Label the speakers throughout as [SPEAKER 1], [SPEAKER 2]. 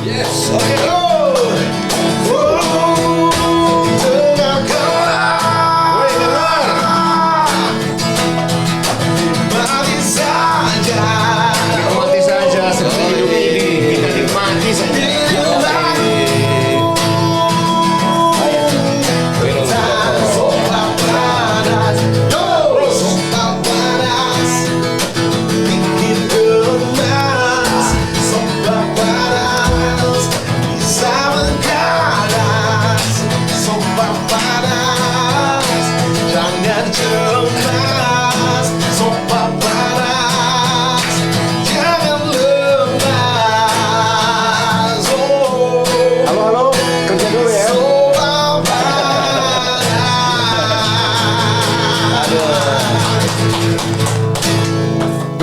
[SPEAKER 1] Yes, oke go. Tengah kalah. Woi dengar. Nikmati saja.
[SPEAKER 2] Nikmati saja seperti hidup ini. Kita nikmati saja. Halo, kerja dulu ya.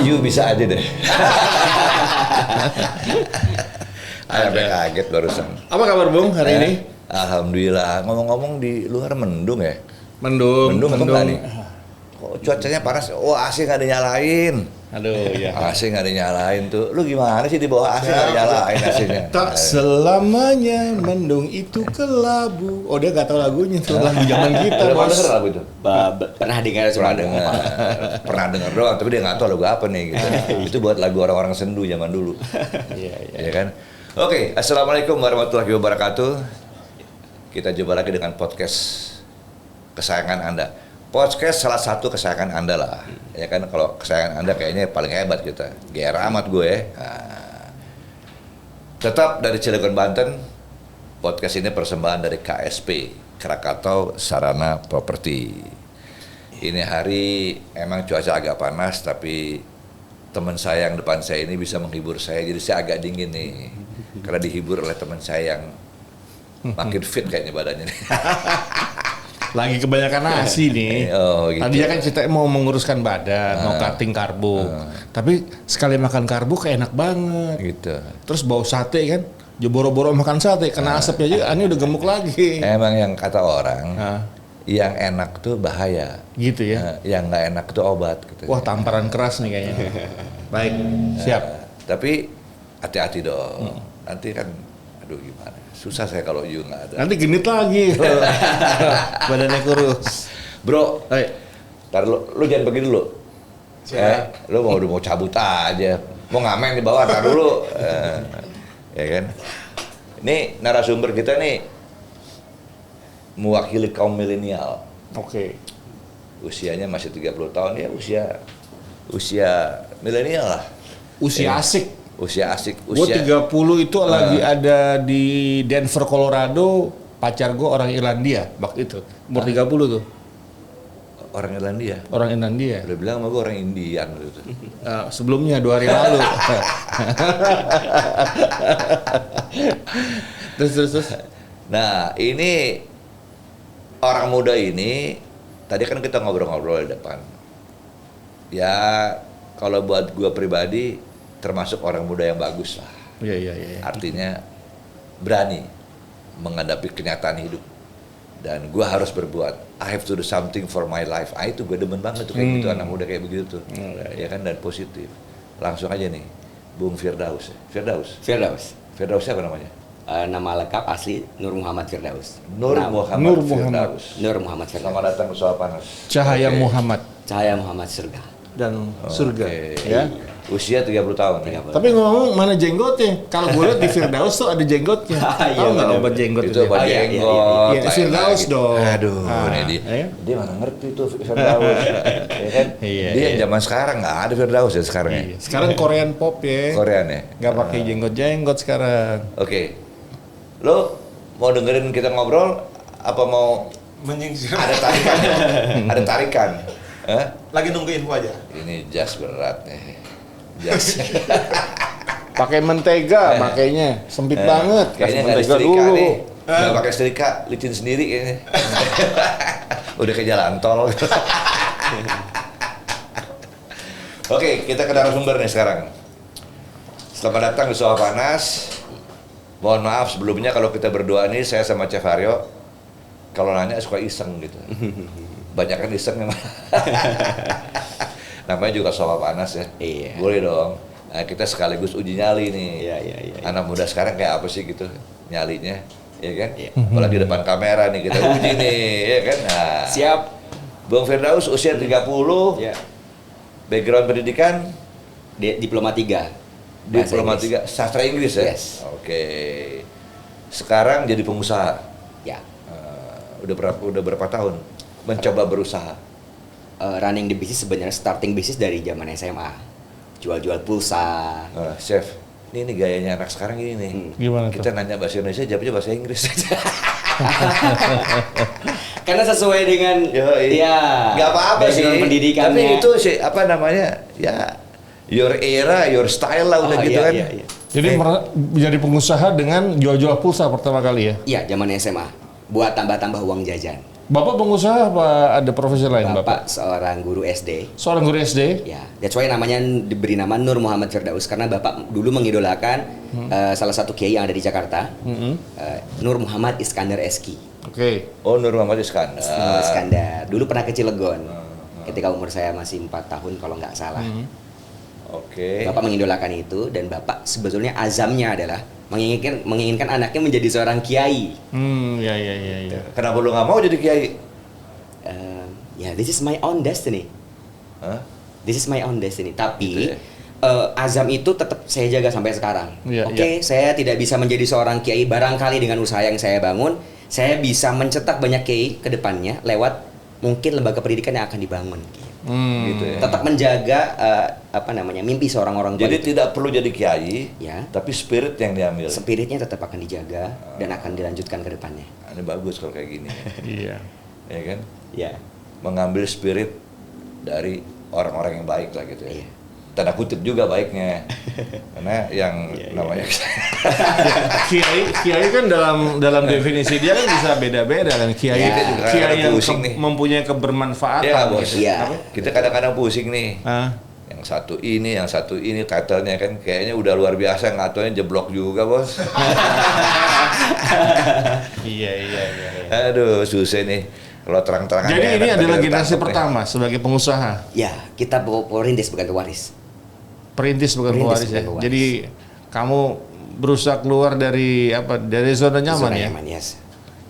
[SPEAKER 1] You bisa aja deh. Sampai kaget barusan.
[SPEAKER 2] Apa kabar Bung hari ini?
[SPEAKER 1] Alhamdulillah. Ngomong-ngomong di luar mendung ya?
[SPEAKER 2] Mendung.
[SPEAKER 1] Mendung apa enggak nih? Kok cuacanya panas? Oh AC nggak dinyalain.
[SPEAKER 2] Aduh ya.
[SPEAKER 1] AC nggak dinyalain tuh. Lu gimana sih di bawah AC nggak dinyalain AC-nya?
[SPEAKER 2] Tak selamanya mendung itu kelabu. Oh dia nggak tahu lagunya tuh lagu zaman kita
[SPEAKER 1] Udah pernah
[SPEAKER 2] bos.
[SPEAKER 1] denger lagu itu?
[SPEAKER 3] Pernah dengar
[SPEAKER 1] Pernah dengar. Pernah dengar doang, tapi dia nggak tahu lagu apa nih gitu. Itu buat lagu orang-orang sendu zaman dulu.
[SPEAKER 2] Iya.
[SPEAKER 1] Ya kan? Oke, assalamualaikum warahmatullahi wabarakatuh. Kita jumpa lagi dengan podcast kesayangan Anda. Podcast salah satu kesayangan Anda lah. Ya kan, kalau kesayangan Anda kayaknya paling hebat kita. GR amat gue. Nah, tetap dari Cilegon, Banten. Podcast ini persembahan dari KSP, Krakatau Sarana Properti. Ini hari emang cuaca agak panas, tapi teman saya yang depan saya ini bisa menghibur saya, jadi saya agak dingin nih. Karena dihibur oleh teman saya yang makin fit kayaknya badannya nih.
[SPEAKER 2] Lagi kebanyakan nasi nih.
[SPEAKER 1] Oh, gitu.
[SPEAKER 2] Tadinya kan kita mau menguruskan badan, mau cutting karbo. Tapi sekali makan karbo kayak enak banget.
[SPEAKER 1] Gitu.
[SPEAKER 2] Terus bau sate kan, ya boro-boro makan sate, kena asapnya aja, ini udah gemuk lagi.
[SPEAKER 1] Emang yang kata orang,
[SPEAKER 2] Nah,
[SPEAKER 1] yang enak tuh bahaya,
[SPEAKER 2] gitu ya.
[SPEAKER 1] yang nggak enak tuh obat. Gitu.
[SPEAKER 2] Wah tamparan keras nih kayaknya. Baik, siap.
[SPEAKER 1] Tapi hati-hati dong. Nanti kan, aduh gimana? Susah saya kalau you nggak ada.
[SPEAKER 2] Nanti genit lagi. Badannya kurus.
[SPEAKER 1] Bro,
[SPEAKER 2] Hai.
[SPEAKER 1] ntar lu jangan pergi dulu. Lu udah mau cabut aja, mau ngamen di bawah, ntar dulu. Ya kan? Ini narasumber kita nih mewakili kaum milenial.
[SPEAKER 2] Oke.
[SPEAKER 1] Usianya masih 30 tahun ya, usia milenial lah.
[SPEAKER 2] Usia asik.
[SPEAKER 1] Usia asik,
[SPEAKER 2] Gue
[SPEAKER 1] usia
[SPEAKER 2] 30 itu lagi ada di Denver, Colorado. Pacar gue orang Irlandia waktu itu. Umur 30 tuh.
[SPEAKER 1] orang Irlandia.
[SPEAKER 2] Orang Irlandia.
[SPEAKER 1] Udah bilang sama gue orang Indian gitu.
[SPEAKER 2] Sebelumnya 2 hari lalu. terus.
[SPEAKER 1] Nah, ini orang muda ini tadi kan kita ngobrol-ngobrol di depan. Ya, kalau buat gue pribadi termasuk orang muda yang bagus lah.
[SPEAKER 2] Iya.
[SPEAKER 1] Artinya berani menghadapi kenyataan hidup. Dan gue harus berbuat. I have to do something for my life. Itu gue demen banget tuh kayak gitu, anak muda kayak begitu tuh. Ya kan, dan positif. Langsung aja nih, Bung Firdaus. Firdaus siapa namanya?
[SPEAKER 3] Nama lengkap asli Nur Muhammad Firdaus.
[SPEAKER 1] Nur Muhammad Firdaus.
[SPEAKER 3] Nur Muhammad Firdaus.
[SPEAKER 1] Selamat datang ke Soal Panas.
[SPEAKER 2] Cahaya
[SPEAKER 1] Oke.
[SPEAKER 2] Muhammad
[SPEAKER 3] Cahaya Muhammad Surga.
[SPEAKER 2] dan surga.
[SPEAKER 1] Oke.
[SPEAKER 2] Ya.
[SPEAKER 1] Usia 30 tahun ya.
[SPEAKER 3] 30.
[SPEAKER 2] Tapi ngomong mana jenggotnya? Kalau gue lihat di Firdaus tuh ada jenggotnya.
[SPEAKER 3] Iya,
[SPEAKER 2] Tahu nggak
[SPEAKER 3] bener.
[SPEAKER 2] obat jenggot
[SPEAKER 1] Itu obat
[SPEAKER 3] iya,
[SPEAKER 1] jenggot.
[SPEAKER 2] iya.
[SPEAKER 1] lain
[SPEAKER 2] Firdaus
[SPEAKER 1] lagi.
[SPEAKER 2] dong.
[SPEAKER 1] Aduh,
[SPEAKER 2] Ah,
[SPEAKER 1] ini
[SPEAKER 2] ya.
[SPEAKER 1] dia mana ngerti tuh Firdaus. Ya kan?
[SPEAKER 2] Iya,
[SPEAKER 1] Dia
[SPEAKER 2] iya.
[SPEAKER 1] zaman sekarang nggak ada Firdaus ya sekarang ya.
[SPEAKER 2] Iya. Sekarang Korean pop ya.
[SPEAKER 1] Korean ya.
[SPEAKER 2] Nggak pakai jenggot sekarang.
[SPEAKER 1] Oke. Lo mau dengerin kita ngobrol apa mau
[SPEAKER 4] Menyingkir.
[SPEAKER 1] ada tarikan? Ada tarikan. Hah?
[SPEAKER 4] Lagi nunggu info aja.
[SPEAKER 1] Ini jas berat nih. Jas.
[SPEAKER 2] Pakai mentega makanya sempit banget.
[SPEAKER 1] Kayaknya
[SPEAKER 2] Kasih
[SPEAKER 1] nggak ada
[SPEAKER 2] mentega
[SPEAKER 1] setrika
[SPEAKER 2] dulu.
[SPEAKER 1] nih. Nggak pakai setrika, licin sendiri kayaknya. Udah ke jalan tol. Oke, kita ke narasumber nih sekarang. Selamat datang di Soal Panas. Mohon maaf sebelumnya kalau kita berdua nih, saya sama Chef Haryo, kalau nanya suka iseng gitu. Banyak kan iseng memang. Namanya juga Soal Panas ya.
[SPEAKER 3] Iya.
[SPEAKER 1] Boleh dong. Nah, kita sekaligus uji nyali nih.
[SPEAKER 3] Iya.
[SPEAKER 1] Anak muda sekarang kayak apa sih gitu nyalinya, ya kan?
[SPEAKER 3] Iya.
[SPEAKER 1] Apalagi depan kamera nih kita uji nih, ya kan? Nah,
[SPEAKER 3] Siap.
[SPEAKER 1] Bung Firdaus usia 30,
[SPEAKER 3] Ya.
[SPEAKER 1] background pendidikan
[SPEAKER 3] Diploma 3.
[SPEAKER 1] diploma 3 sastra Inggris ya?
[SPEAKER 3] Yes.
[SPEAKER 1] Oke. Sekarang jadi pengusaha.
[SPEAKER 3] Ya.
[SPEAKER 1] Udah berapa tahun mencoba berusaha?
[SPEAKER 3] Running the business sebenarnya starting bisnis dari zaman SMA. Jual-jual pulsa.
[SPEAKER 1] Chef, ini gayanya anak sekarang ini nih.
[SPEAKER 2] Gimana
[SPEAKER 1] Kita nanya bahasa Indonesia, jawabnya bahasa Inggris.
[SPEAKER 3] Karena sesuai dengan
[SPEAKER 1] Nggak apa-apa sih.
[SPEAKER 3] background pendidikannya.
[SPEAKER 1] Tapi itu sih apa namanya? Ya, your era, your style lah udah gitu kan.
[SPEAKER 3] Iya.
[SPEAKER 2] Jadi menjadi pengusaha dengan jual-jual pulsa pertama kali ya?
[SPEAKER 3] Iya, zaman SMA. Buat tambah-tambah uang jajan.
[SPEAKER 2] Bapak pengusaha apa ada profesi lain Bapak?
[SPEAKER 3] Bapak seorang guru SD.
[SPEAKER 2] Seorang guru SD?
[SPEAKER 3] Ya, that's why namanya diberi nama Nur Muhammad Firdaus karena Bapak dulu mengidolakan salah satu kiai yang ada di Jakarta. Nur Muhammad Iskandar Eski.
[SPEAKER 2] Oke.
[SPEAKER 1] Oh, Nur Muhammad Iskandar.
[SPEAKER 3] Nur Iskandar. Dulu pernah ke Cilegon. Ketika umur saya masih 4 tahun kalau nggak salah.
[SPEAKER 1] Oke.
[SPEAKER 3] Bapak mengidolakan itu dan Bapak sebetulnya azamnya adalah menginginkan anaknya menjadi seorang kiai.
[SPEAKER 2] Ya.
[SPEAKER 1] Kenapa lu nggak mau jadi kiai?
[SPEAKER 3] Ya, this is my own destiny.
[SPEAKER 1] Hah?
[SPEAKER 3] This is my own destiny.
[SPEAKER 1] Gitu
[SPEAKER 3] Tapi
[SPEAKER 1] ya?
[SPEAKER 3] azam itu tetap saya jaga sampai sekarang.
[SPEAKER 2] Iya,
[SPEAKER 3] Oke, saya tidak bisa menjadi seorang kiai. Barangkali dengan usaha yang saya bangun, saya bisa mencetak banyak kiai ke depannya lewat mungkin lembaga pendidikan yang akan dibangun.
[SPEAKER 1] Gitu ya.
[SPEAKER 3] Tetap menjaga mimpi seorang orang tua.
[SPEAKER 1] Jadi
[SPEAKER 3] itu.
[SPEAKER 1] tidak perlu jadi kiai,
[SPEAKER 3] Ya.
[SPEAKER 1] tapi spirit yang diambil.
[SPEAKER 3] Spiritnya tetap akan dijaga dan akan dilanjutkan ke depannya.
[SPEAKER 1] Ini bagus kalau kayak gini.
[SPEAKER 2] Iya.
[SPEAKER 1] Ya kan?
[SPEAKER 3] Ya.
[SPEAKER 1] Mengambil spirit dari orang-orang yang baik lah gitu ya.
[SPEAKER 3] Iya.
[SPEAKER 1] Tanda kutip juga baiknya. Karena yang namanya
[SPEAKER 2] Kiai kan dalam definisi dia kan bisa beda-beda kan. Kiai
[SPEAKER 3] Ya.
[SPEAKER 2] kiai yang
[SPEAKER 1] Pusing nih.
[SPEAKER 2] mempunyai kebermanfaatan.
[SPEAKER 1] ya bos.
[SPEAKER 2] gitu.
[SPEAKER 3] Iya.
[SPEAKER 1] Kita kadang-kadang pusing nih.
[SPEAKER 2] Ah,
[SPEAKER 1] Yang satu ini title-nya kan kayaknya udah luar biasa, nggak taunya jeblok juga bos.
[SPEAKER 2] iya.
[SPEAKER 1] Aduh susah nih kalau terang-terangan.
[SPEAKER 2] Jadi ini
[SPEAKER 1] enak,
[SPEAKER 2] adalah
[SPEAKER 1] tapi
[SPEAKER 2] generasi
[SPEAKER 1] ketangkep nih.
[SPEAKER 2] pertama sebagai pengusaha.
[SPEAKER 3] Ya, kita perintis bukan pewaris.
[SPEAKER 2] Perintis bukan
[SPEAKER 3] Perintis
[SPEAKER 2] pewaris ya.
[SPEAKER 3] bukan pewaris.
[SPEAKER 2] Jadi kamu berusaha keluar dari dari zona nyaman
[SPEAKER 3] Zona
[SPEAKER 2] ya.
[SPEAKER 3] nyaman, yes.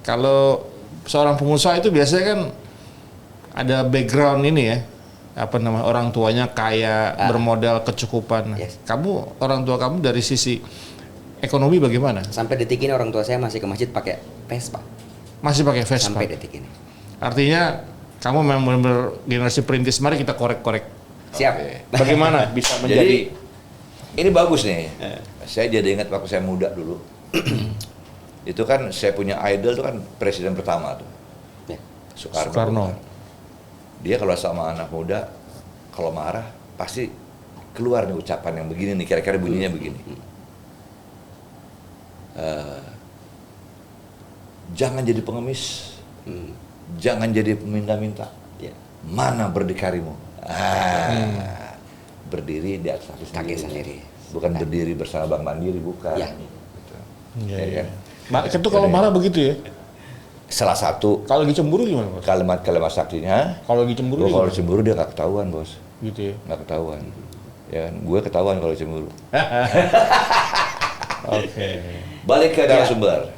[SPEAKER 2] Kalau seorang pengusaha itu biasanya kan ada background ini ya. Orang tuanya kaya, bermodal kecukupan.
[SPEAKER 3] Yes.
[SPEAKER 2] Orang tua kamu dari sisi ekonomi bagaimana?
[SPEAKER 3] Sampai detik ini orang tua saya masih ke masjid pakai Vespa.
[SPEAKER 2] Masih pakai Vespa.
[SPEAKER 3] Sampai detik ini.
[SPEAKER 2] Artinya kamu memang benar-benar generasi perintis. Mari kita korek-korek.
[SPEAKER 3] Siap.
[SPEAKER 2] Bagaimana bisa
[SPEAKER 1] Jadi
[SPEAKER 2] menjadi
[SPEAKER 1] ini bagus nih. Saya jadi ingat waktu saya muda dulu. Itu kan saya punya idol tuh kan presiden pertama tuh.
[SPEAKER 3] Ya.
[SPEAKER 2] Soekarno.
[SPEAKER 1] Dia kalau sama anak muda kalau marah pasti keluar nih ucapan yang begini nih, kira-kira bunyinya begini. Jangan jadi pengemis, jangan jadi peminta-minta.
[SPEAKER 3] Ya.
[SPEAKER 1] Mana berdikarimu? Berdiri di atas
[SPEAKER 3] Kaki sendiri.
[SPEAKER 1] Bukan berdiri bersama Bank Mandiri, bukan.
[SPEAKER 3] Ya.
[SPEAKER 1] Gitu.
[SPEAKER 2] Iya,
[SPEAKER 1] Ya kan?
[SPEAKER 2] Itu kalau marah begitu ya.
[SPEAKER 1] Salah satu
[SPEAKER 2] Kalau lagi cemburu gimana, Bos?
[SPEAKER 1] kalimat-kalimat saktinya,
[SPEAKER 2] Kalau lagi cemburu
[SPEAKER 1] kalau
[SPEAKER 2] gimana?
[SPEAKER 1] cemburu dia nggak ketahuan bos,
[SPEAKER 2] Gitu ya.
[SPEAKER 1] nggak ketahuan. Ya kan, gue ketahuan kalau cemburu.
[SPEAKER 2] Oke.
[SPEAKER 1] Balik ke narasumber.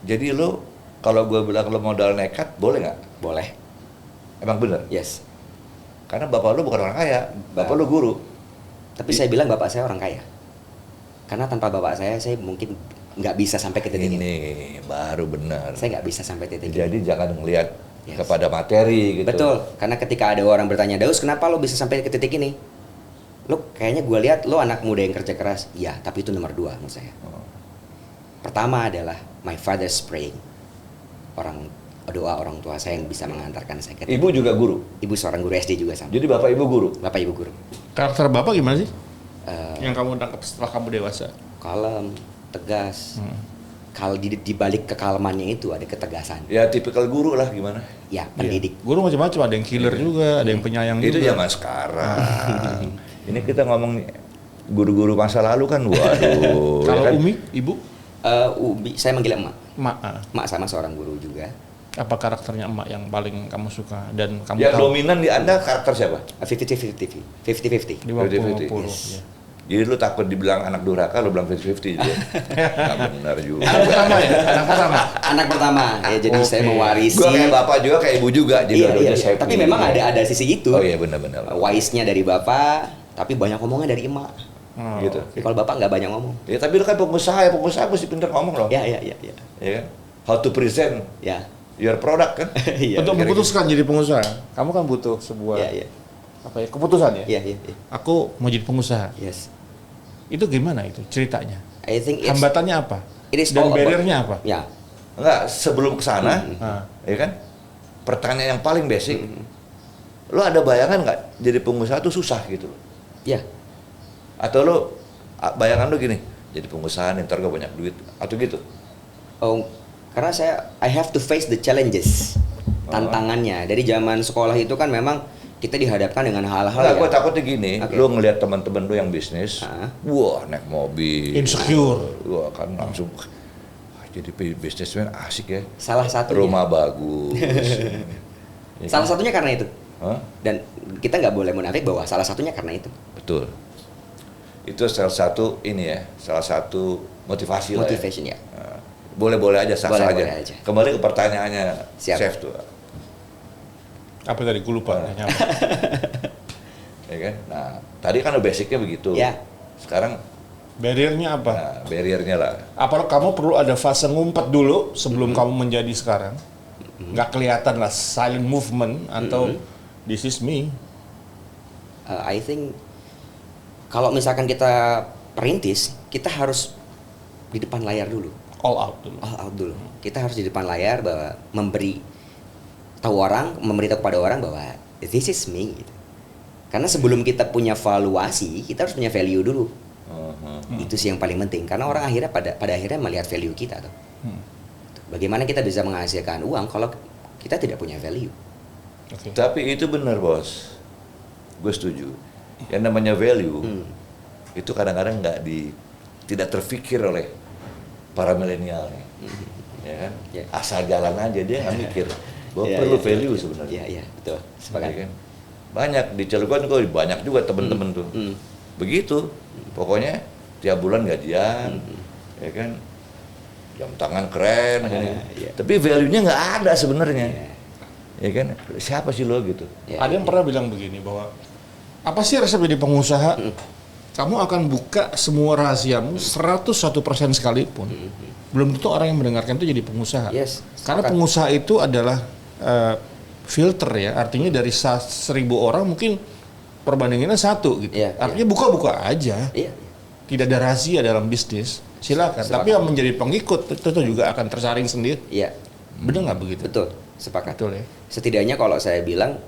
[SPEAKER 1] Jadi lo kalau gue bilang lo modal nekat, boleh nggak?
[SPEAKER 3] Boleh.
[SPEAKER 1] Emang bener?
[SPEAKER 3] Yes.
[SPEAKER 1] Karena bapak lo bukan orang kaya, bapak lo guru.
[SPEAKER 3] Tapi saya bilang bapak saya orang kaya. Karena tanpa bapak saya mungkin nggak bisa sampai ke titik ini.
[SPEAKER 1] Ini baru benar.
[SPEAKER 3] Saya nggak bisa sampai titik ini.
[SPEAKER 1] Jadi jangan melihat
[SPEAKER 3] Yes.
[SPEAKER 1] kepada materi gitu.
[SPEAKER 3] Betul. Karena ketika ada orang bertanya, Daus kenapa lo bisa sampai ke titik ini? Lo kayaknya gue lihat lo anak muda yang kerja keras. Iya, tapi itu nomor 2 menurut saya. Pertama adalah my father's praying. Doa orang tua saya yang bisa mengantarkan saya ke titik.
[SPEAKER 1] Ibu juga guru.
[SPEAKER 3] Ibu seorang guru SD juga sama.
[SPEAKER 1] Jadi bapak ibu guru.
[SPEAKER 3] Bapak ibu guru.
[SPEAKER 2] Karakter Bapak gimana sih?
[SPEAKER 3] Eh,
[SPEAKER 2] Yang kamu tangkap setelah kamu dewasa?
[SPEAKER 3] kalem, tegas. Kalau di balik kekalmannya itu ada ketegasan.
[SPEAKER 1] Ya tipikal guru lah gimana.
[SPEAKER 3] Ya, pendidik.
[SPEAKER 2] Guru macam-macam, ada yang killer juga, ada yang penyayang
[SPEAKER 1] Itu
[SPEAKER 2] juga.
[SPEAKER 1] zaman sekarang. Ini kita ngomong guru-guru masa lalu kan, waduh.
[SPEAKER 2] Kalau
[SPEAKER 1] ya kan?
[SPEAKER 2] Umi, Ibu,
[SPEAKER 3] Ubi, saya manggil emak.
[SPEAKER 2] Mak,
[SPEAKER 3] Emak sama seorang guru juga.
[SPEAKER 2] apa karakternya emak yang paling kamu suka dan kamu
[SPEAKER 1] Yang
[SPEAKER 2] tahu?
[SPEAKER 1] dominan di Anda karakter siapa?
[SPEAKER 3] 50-50. 50-50.
[SPEAKER 2] 50-50.
[SPEAKER 1] Yes.
[SPEAKER 2] Ya.
[SPEAKER 1] Jadi lu takut dibilang anak durhaka, lu bilang 50-50 gitu. Nggak benar juga.
[SPEAKER 2] Anak pertama ya, anak pertama.
[SPEAKER 3] Anak pertama, ya jadi
[SPEAKER 2] Oke.
[SPEAKER 3] saya mewarisi.
[SPEAKER 1] Gua kayak bapak juga, kayak ibu juga. Jadi
[SPEAKER 3] Iya,
[SPEAKER 1] dua-duanya
[SPEAKER 3] iya.
[SPEAKER 1] saya
[SPEAKER 3] Tapi
[SPEAKER 1] punya.
[SPEAKER 3] memang ada sisi itu.
[SPEAKER 1] Oh iya benar-benar.
[SPEAKER 3] Wise-nya dari bapak, tapi banyak ngomongnya dari emak.
[SPEAKER 2] Oh,
[SPEAKER 1] Gitu.
[SPEAKER 3] Jadi kalau bapak nggak banyak ngomong.
[SPEAKER 1] Ya tapi lu kan pengusaha mesti pintar ngomong loh.
[SPEAKER 3] Ya.
[SPEAKER 1] Ya kan? How to present
[SPEAKER 3] Ya.
[SPEAKER 1] your product kan?
[SPEAKER 3] Iya.
[SPEAKER 2] Untuk
[SPEAKER 1] kira-kira
[SPEAKER 2] memutuskan jadi pengusaha, kamu kan butuh sebuah
[SPEAKER 3] Iya.
[SPEAKER 2] apa ya keputusan ya.
[SPEAKER 3] Iya.
[SPEAKER 2] Aku mau jadi pengusaha.
[SPEAKER 3] Yes.
[SPEAKER 2] Itu gimana itu ceritanya?
[SPEAKER 3] I think it's
[SPEAKER 2] Hambatannya apa?
[SPEAKER 3] it is
[SPEAKER 2] Dan
[SPEAKER 3] all about-
[SPEAKER 2] barrier-nya apa?
[SPEAKER 3] Ya.
[SPEAKER 1] Enggak, sebelum ke sana,
[SPEAKER 2] Nah,
[SPEAKER 1] ya kan? Pertanyaan yang paling basic. Lo ada bayangan nggak jadi pengusaha tuh susah gitu loh?
[SPEAKER 3] Ya.
[SPEAKER 1] Atau lo bayangan lo gini, jadi pengusaha nih, ntar gue banyak duit atau gitu?
[SPEAKER 3] Oh, karena I have to face the challenges, tantangannya. Dari zaman sekolah itu kan memang kita dihadapkan dengan hal-hal
[SPEAKER 1] Enggak,
[SPEAKER 3] yang
[SPEAKER 1] gue takutnya gini,
[SPEAKER 3] Oke.
[SPEAKER 1] lo ngelihat teman-teman lo yang bisnis,
[SPEAKER 3] Hah?
[SPEAKER 1] wah naik mobil,
[SPEAKER 2] Insecure.
[SPEAKER 1] wah kan langsung jadi bisnismen asik ya,
[SPEAKER 3] salah satunya.
[SPEAKER 1] rumah bagus. Ya
[SPEAKER 3] Salah
[SPEAKER 1] kan?
[SPEAKER 3] satunya karena itu.
[SPEAKER 1] Hah?
[SPEAKER 3] Dan kita nggak boleh munafik bahwa salah satunya karena itu.
[SPEAKER 1] Betul. Itu salah satu salah satu motivasi lah ya.
[SPEAKER 3] Motivation ya.
[SPEAKER 1] Nah, boleh-boleh aja, sah-sah
[SPEAKER 3] Boleh-boleh
[SPEAKER 1] aja.
[SPEAKER 3] aja.
[SPEAKER 1] Kembali ke pertanyaannya,
[SPEAKER 3] Siap.
[SPEAKER 1] chef tuh,
[SPEAKER 2] apa tadi? Gue lupa. nanya apa.
[SPEAKER 1] ya kan? Nah, tadi kan basicnya begitu.
[SPEAKER 3] Ya.
[SPEAKER 1] Sekarang,
[SPEAKER 2] Barrier-nya apa?
[SPEAKER 1] nah, barriernya lah.
[SPEAKER 2] Apa kamu perlu ada fase ngumpet dulu sebelum kamu menjadi sekarang? Nggak kelihatan lah silent movement atau this is me.
[SPEAKER 3] I think kalau misalkan kita perintis, kita harus di depan layar dulu.
[SPEAKER 2] All out dulu.
[SPEAKER 3] All out dulu. Kita harus di depan layar bahwa memberitahu kepada orang bahwa this is me gitu. Karena sebelum kita punya valuasi, kita harus punya value dulu. Itu sih yang paling penting karena orang akhirnya pada akhirnya melihat value kita tuh. Bagaimana kita bisa menghasilkan uang kalau kita tidak punya value?
[SPEAKER 2] Oke.
[SPEAKER 1] Tapi itu benar, Bos. Gue setuju. Yang namanya value, itu kadang-kadang tidak terfikir oleh para milenial nih. Ya kan?
[SPEAKER 3] Ya.
[SPEAKER 1] Asal jalan aja, dia nggak mikir bahwa
[SPEAKER 3] Iya,
[SPEAKER 1] perlu
[SPEAKER 3] iya,
[SPEAKER 1] value
[SPEAKER 3] iya.
[SPEAKER 1] sebenarnya.
[SPEAKER 3] Iya, betul.
[SPEAKER 1] Ya
[SPEAKER 3] Sepakat.
[SPEAKER 1] kan? Banyak di Cilegon kok banyak juga temen-temen tuh. Begitu. Pokoknya tiap bulan gajian, ya kan? Jam tangan keren, ini.
[SPEAKER 3] iya.
[SPEAKER 1] Tapi value-nya nggak ada sebenarnya.
[SPEAKER 3] Iya.
[SPEAKER 1] Ya kan? Siapa sih lo gitu?
[SPEAKER 3] Ya,
[SPEAKER 2] Ada yang pernah bilang begini bahwa apa sih resep jadi pengusaha? Kamu akan buka semua rahasiamu 101% sekalipun. Belum tentu orang yang mendengarkan itu jadi pengusaha.
[SPEAKER 3] Yes,
[SPEAKER 2] Karena
[SPEAKER 3] sepakat.
[SPEAKER 2] pengusaha itu adalah filter ya. Artinya dari 1.000 orang mungkin perbandingannya 1 gitu.
[SPEAKER 3] Iya,
[SPEAKER 2] Artinya buka-buka aja.
[SPEAKER 3] Iya.
[SPEAKER 2] Tidak ada rahasia dalam bisnis. Silakan.
[SPEAKER 3] Sepakat.
[SPEAKER 2] Tapi yang menjadi pengikut tentu juga akan tersaring sendiri.
[SPEAKER 3] Iya.
[SPEAKER 2] Benar nggak begitu?
[SPEAKER 3] Betul. Sepakat.
[SPEAKER 2] Betul ya.
[SPEAKER 3] Setidaknya kalau saya bilang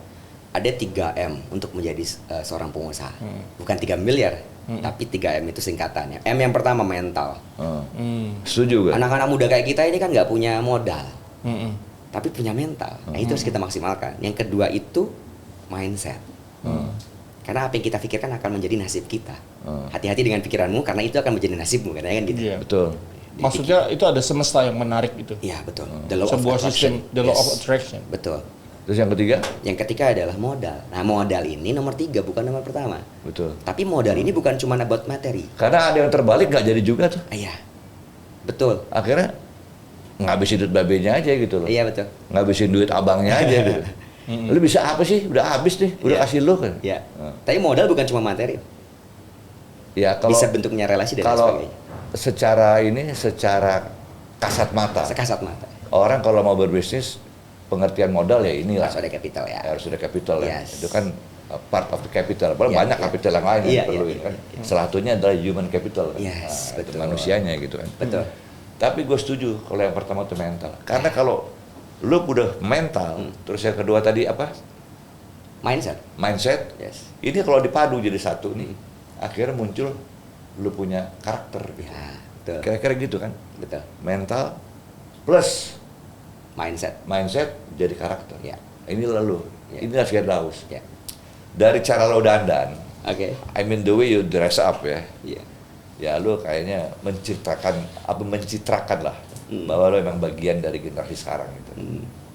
[SPEAKER 3] ada 3M untuk menjadi seorang pengusaha. Bukan 3 miliar, tapi 3M itu singkatannya. M yang pertama mental.
[SPEAKER 1] Setuju gak?
[SPEAKER 3] Anak-anak muda kayak kita ini kan nggak punya modal,
[SPEAKER 2] Mm-mm.
[SPEAKER 3] tapi punya mental. Nah, itu harus kita maksimalkan. Yang kedua itu mindset. Karena apa yang kita pikirkan akan menjadi nasib kita. Hati-hati dengan pikiranmu karena itu akan menjadi nasibmu, katanya kan gitu.
[SPEAKER 2] Iya.
[SPEAKER 1] Betul.
[SPEAKER 2] Maksudnya itu ada semesta yang menarik itu.
[SPEAKER 3] Iya, betul. The law of
[SPEAKER 2] Sebuah
[SPEAKER 3] attraction.
[SPEAKER 2] sistem, the law of
[SPEAKER 3] Yes.
[SPEAKER 2] attraction.
[SPEAKER 3] Betul.
[SPEAKER 1] Terus yang ketiga?
[SPEAKER 3] Yang ketiga adalah modal. Nah, modal ini nomor 3 bukan nomor pertama.
[SPEAKER 1] Betul.
[SPEAKER 3] Tapi modal ini bukan cuma about materi.
[SPEAKER 1] Karena ada yang terbalik nggak jadi juga tuh.
[SPEAKER 3] Iya. Betul.
[SPEAKER 1] Akhirnya ngabisin duit babenya aja gitu loh.
[SPEAKER 3] Iya, betul.
[SPEAKER 1] Ngabisin duit abangnya aja gitu. Lu bisa apa sih? Udah habis nih, udah
[SPEAKER 3] Iya.
[SPEAKER 1] kasih lu kan.
[SPEAKER 3] Iya. Tapi modal bukan cuma materi.
[SPEAKER 1] Ya kalau
[SPEAKER 3] Bisa bentuknya relasi dan lain
[SPEAKER 1] kalau
[SPEAKER 3] sebagainya.
[SPEAKER 1] secara kasat mata.
[SPEAKER 3] Sekasat mata.
[SPEAKER 1] Orang kalau mau berbisnis pengertian modal ya inilah.
[SPEAKER 3] Harus ada capital ya.
[SPEAKER 1] Harus ada capital ya.
[SPEAKER 3] Yes.
[SPEAKER 1] Itu kan part of the capital. Padahal
[SPEAKER 3] Iya,
[SPEAKER 1] banyak
[SPEAKER 3] iya.
[SPEAKER 1] capital yang lain
[SPEAKER 3] Iya,
[SPEAKER 1] yang perlu
[SPEAKER 3] iya,
[SPEAKER 1] kan.
[SPEAKER 3] iya.
[SPEAKER 1] Salah satunya adalah human capital. Kan.
[SPEAKER 3] Yes,
[SPEAKER 1] Itu
[SPEAKER 3] betul.
[SPEAKER 1] manusianya gitu kan.
[SPEAKER 3] Betul.
[SPEAKER 1] Tapi gue setuju kalau yang pertama itu mental. Karena kalau lu udah mental, terus yang kedua tadi apa?
[SPEAKER 3] Mindset.
[SPEAKER 1] Mindset.
[SPEAKER 3] Yes.
[SPEAKER 1] Ini kalau dipadu jadi satu nih, akhirnya muncul lu punya karakter gitu.
[SPEAKER 3] Ya, betul.
[SPEAKER 1] Kira-kira gitu kan?
[SPEAKER 3] Betul.
[SPEAKER 1] Mental plus
[SPEAKER 3] Mindset.
[SPEAKER 1] mindset jadi karakter.
[SPEAKER 3] Ya.
[SPEAKER 1] Inilah lu.
[SPEAKER 3] Ya.
[SPEAKER 1] Inilah Firdaus.
[SPEAKER 3] Ya.
[SPEAKER 1] Dari cara lo dandan,
[SPEAKER 3] Oke.
[SPEAKER 1] I mean the way you dress up ya.
[SPEAKER 3] Iya.
[SPEAKER 1] Ya lu kayaknya mencitrakan lah bahwa lo emang bagian dari generasi sekarang gitu.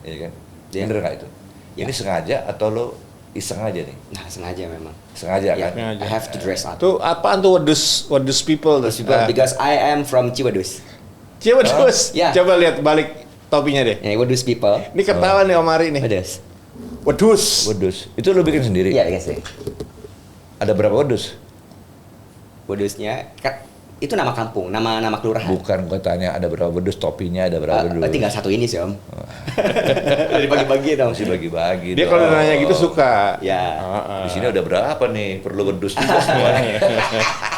[SPEAKER 1] Iya kan?
[SPEAKER 3] Iya.
[SPEAKER 1] Bener nggak itu?
[SPEAKER 3] Ya.
[SPEAKER 1] Ini sengaja atau lo iseng aja nih.
[SPEAKER 3] Nah, sengaja memang.
[SPEAKER 1] Sengaja
[SPEAKER 3] Ya,
[SPEAKER 1] kan?
[SPEAKER 3] I have to dress up.
[SPEAKER 2] Tuh apaan tuh wedus people?
[SPEAKER 3] Because I am from Ciwadus.
[SPEAKER 2] Wedus.
[SPEAKER 3] Ya.
[SPEAKER 2] Coba lihat balik topinya deh.
[SPEAKER 3] Ya, Wadus people.
[SPEAKER 2] Ini ketahuan nih Om Ari nih.
[SPEAKER 3] Wedus.
[SPEAKER 2] Wedus.
[SPEAKER 1] Wedus. Itu lu bikin sendiri?
[SPEAKER 3] Iya, guys.
[SPEAKER 1] Ada berapa wedus?
[SPEAKER 3] Wedusnya itu nama kampung, nama kelurahan.
[SPEAKER 1] Bukan, gua tanya ada berapa wedus, topinya ada berapa wedus.
[SPEAKER 3] Tinggal satu ini sih, Om. Jadi bagi-bagi dong.
[SPEAKER 1] Masih bagi-bagi
[SPEAKER 2] Dia
[SPEAKER 1] dong.
[SPEAKER 2] kalau nanya gitu suka.
[SPEAKER 3] Ya.
[SPEAKER 1] Di sini udah berapa nih? Perlu wedus juga semuanya.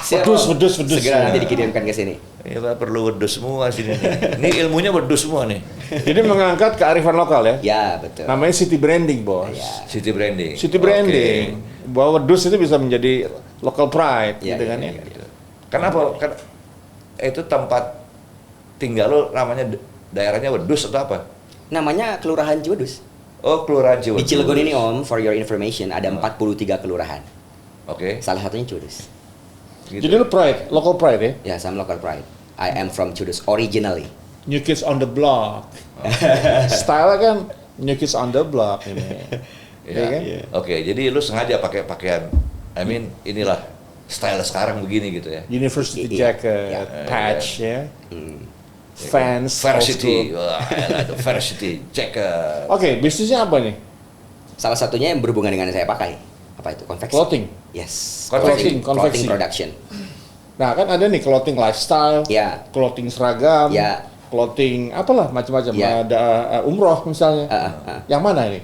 [SPEAKER 3] Siap,
[SPEAKER 2] Wedus,
[SPEAKER 3] Om.
[SPEAKER 2] wedus, wedus.
[SPEAKER 3] Segera nanti dikirimkan ke sini.
[SPEAKER 1] Iya Pak, perlu wedus semua sini nih. Ini ilmunya wedus semua nih.
[SPEAKER 2] Jadi mengangkat kearifan lokal ya.
[SPEAKER 3] Ya, betul.
[SPEAKER 2] Namanya city branding, Bos.
[SPEAKER 3] Ya.
[SPEAKER 1] City branding.
[SPEAKER 2] City branding. Bahwa wedus itu bisa menjadi local pride
[SPEAKER 3] Ya,
[SPEAKER 2] gitu
[SPEAKER 3] ya,
[SPEAKER 2] kan ya.
[SPEAKER 3] ya.
[SPEAKER 1] Kenapa? Kan itu tempat tinggal lo namanya daerahnya wedus atau apa?
[SPEAKER 3] Namanya Kelurahan Ciwadus.
[SPEAKER 1] Oh, Kelurahan Ciwadus.
[SPEAKER 3] Di Cilegon ini, Om, for your information, ada 43 kelurahan.
[SPEAKER 1] Oke.
[SPEAKER 3] Salah satunya Ciwadus.
[SPEAKER 1] Gitu.
[SPEAKER 2] Jadi lu pride, local pride ya.
[SPEAKER 3] Ya, I'm local pride. I am from Ciwadus originally.
[SPEAKER 2] New Kids on the Block. Style kan New Kids on the Block ini.
[SPEAKER 1] Ya.
[SPEAKER 2] Iya kan?
[SPEAKER 1] Oke, jadi lu sengaja pakai pakaian, I mean inilah style sekarang begini gitu ya.
[SPEAKER 2] University
[SPEAKER 3] Iya.
[SPEAKER 2] jacket,
[SPEAKER 3] Iya.
[SPEAKER 2] patch ya.
[SPEAKER 3] Hmm.
[SPEAKER 2] Fans,
[SPEAKER 1] Varsity,
[SPEAKER 2] old school.
[SPEAKER 1] wah, elah, itu varsity jacket.
[SPEAKER 2] Oke, bisnisnya apa nih?
[SPEAKER 3] Salah satunya yang berhubungan dengan yang saya pakai. Apa itu? Konveksi.
[SPEAKER 2] Clothing.
[SPEAKER 3] Yes.
[SPEAKER 2] Clothing,
[SPEAKER 3] Clothing
[SPEAKER 2] konveksi.
[SPEAKER 3] production.
[SPEAKER 2] Nah kan ada nih clothing lifestyle,
[SPEAKER 3] Ya.
[SPEAKER 2] clothing seragam,
[SPEAKER 3] Ya.
[SPEAKER 2] clothing apalah macam-macam.
[SPEAKER 3] Ya.
[SPEAKER 2] Ada umroh misalnya. Yang mana ini?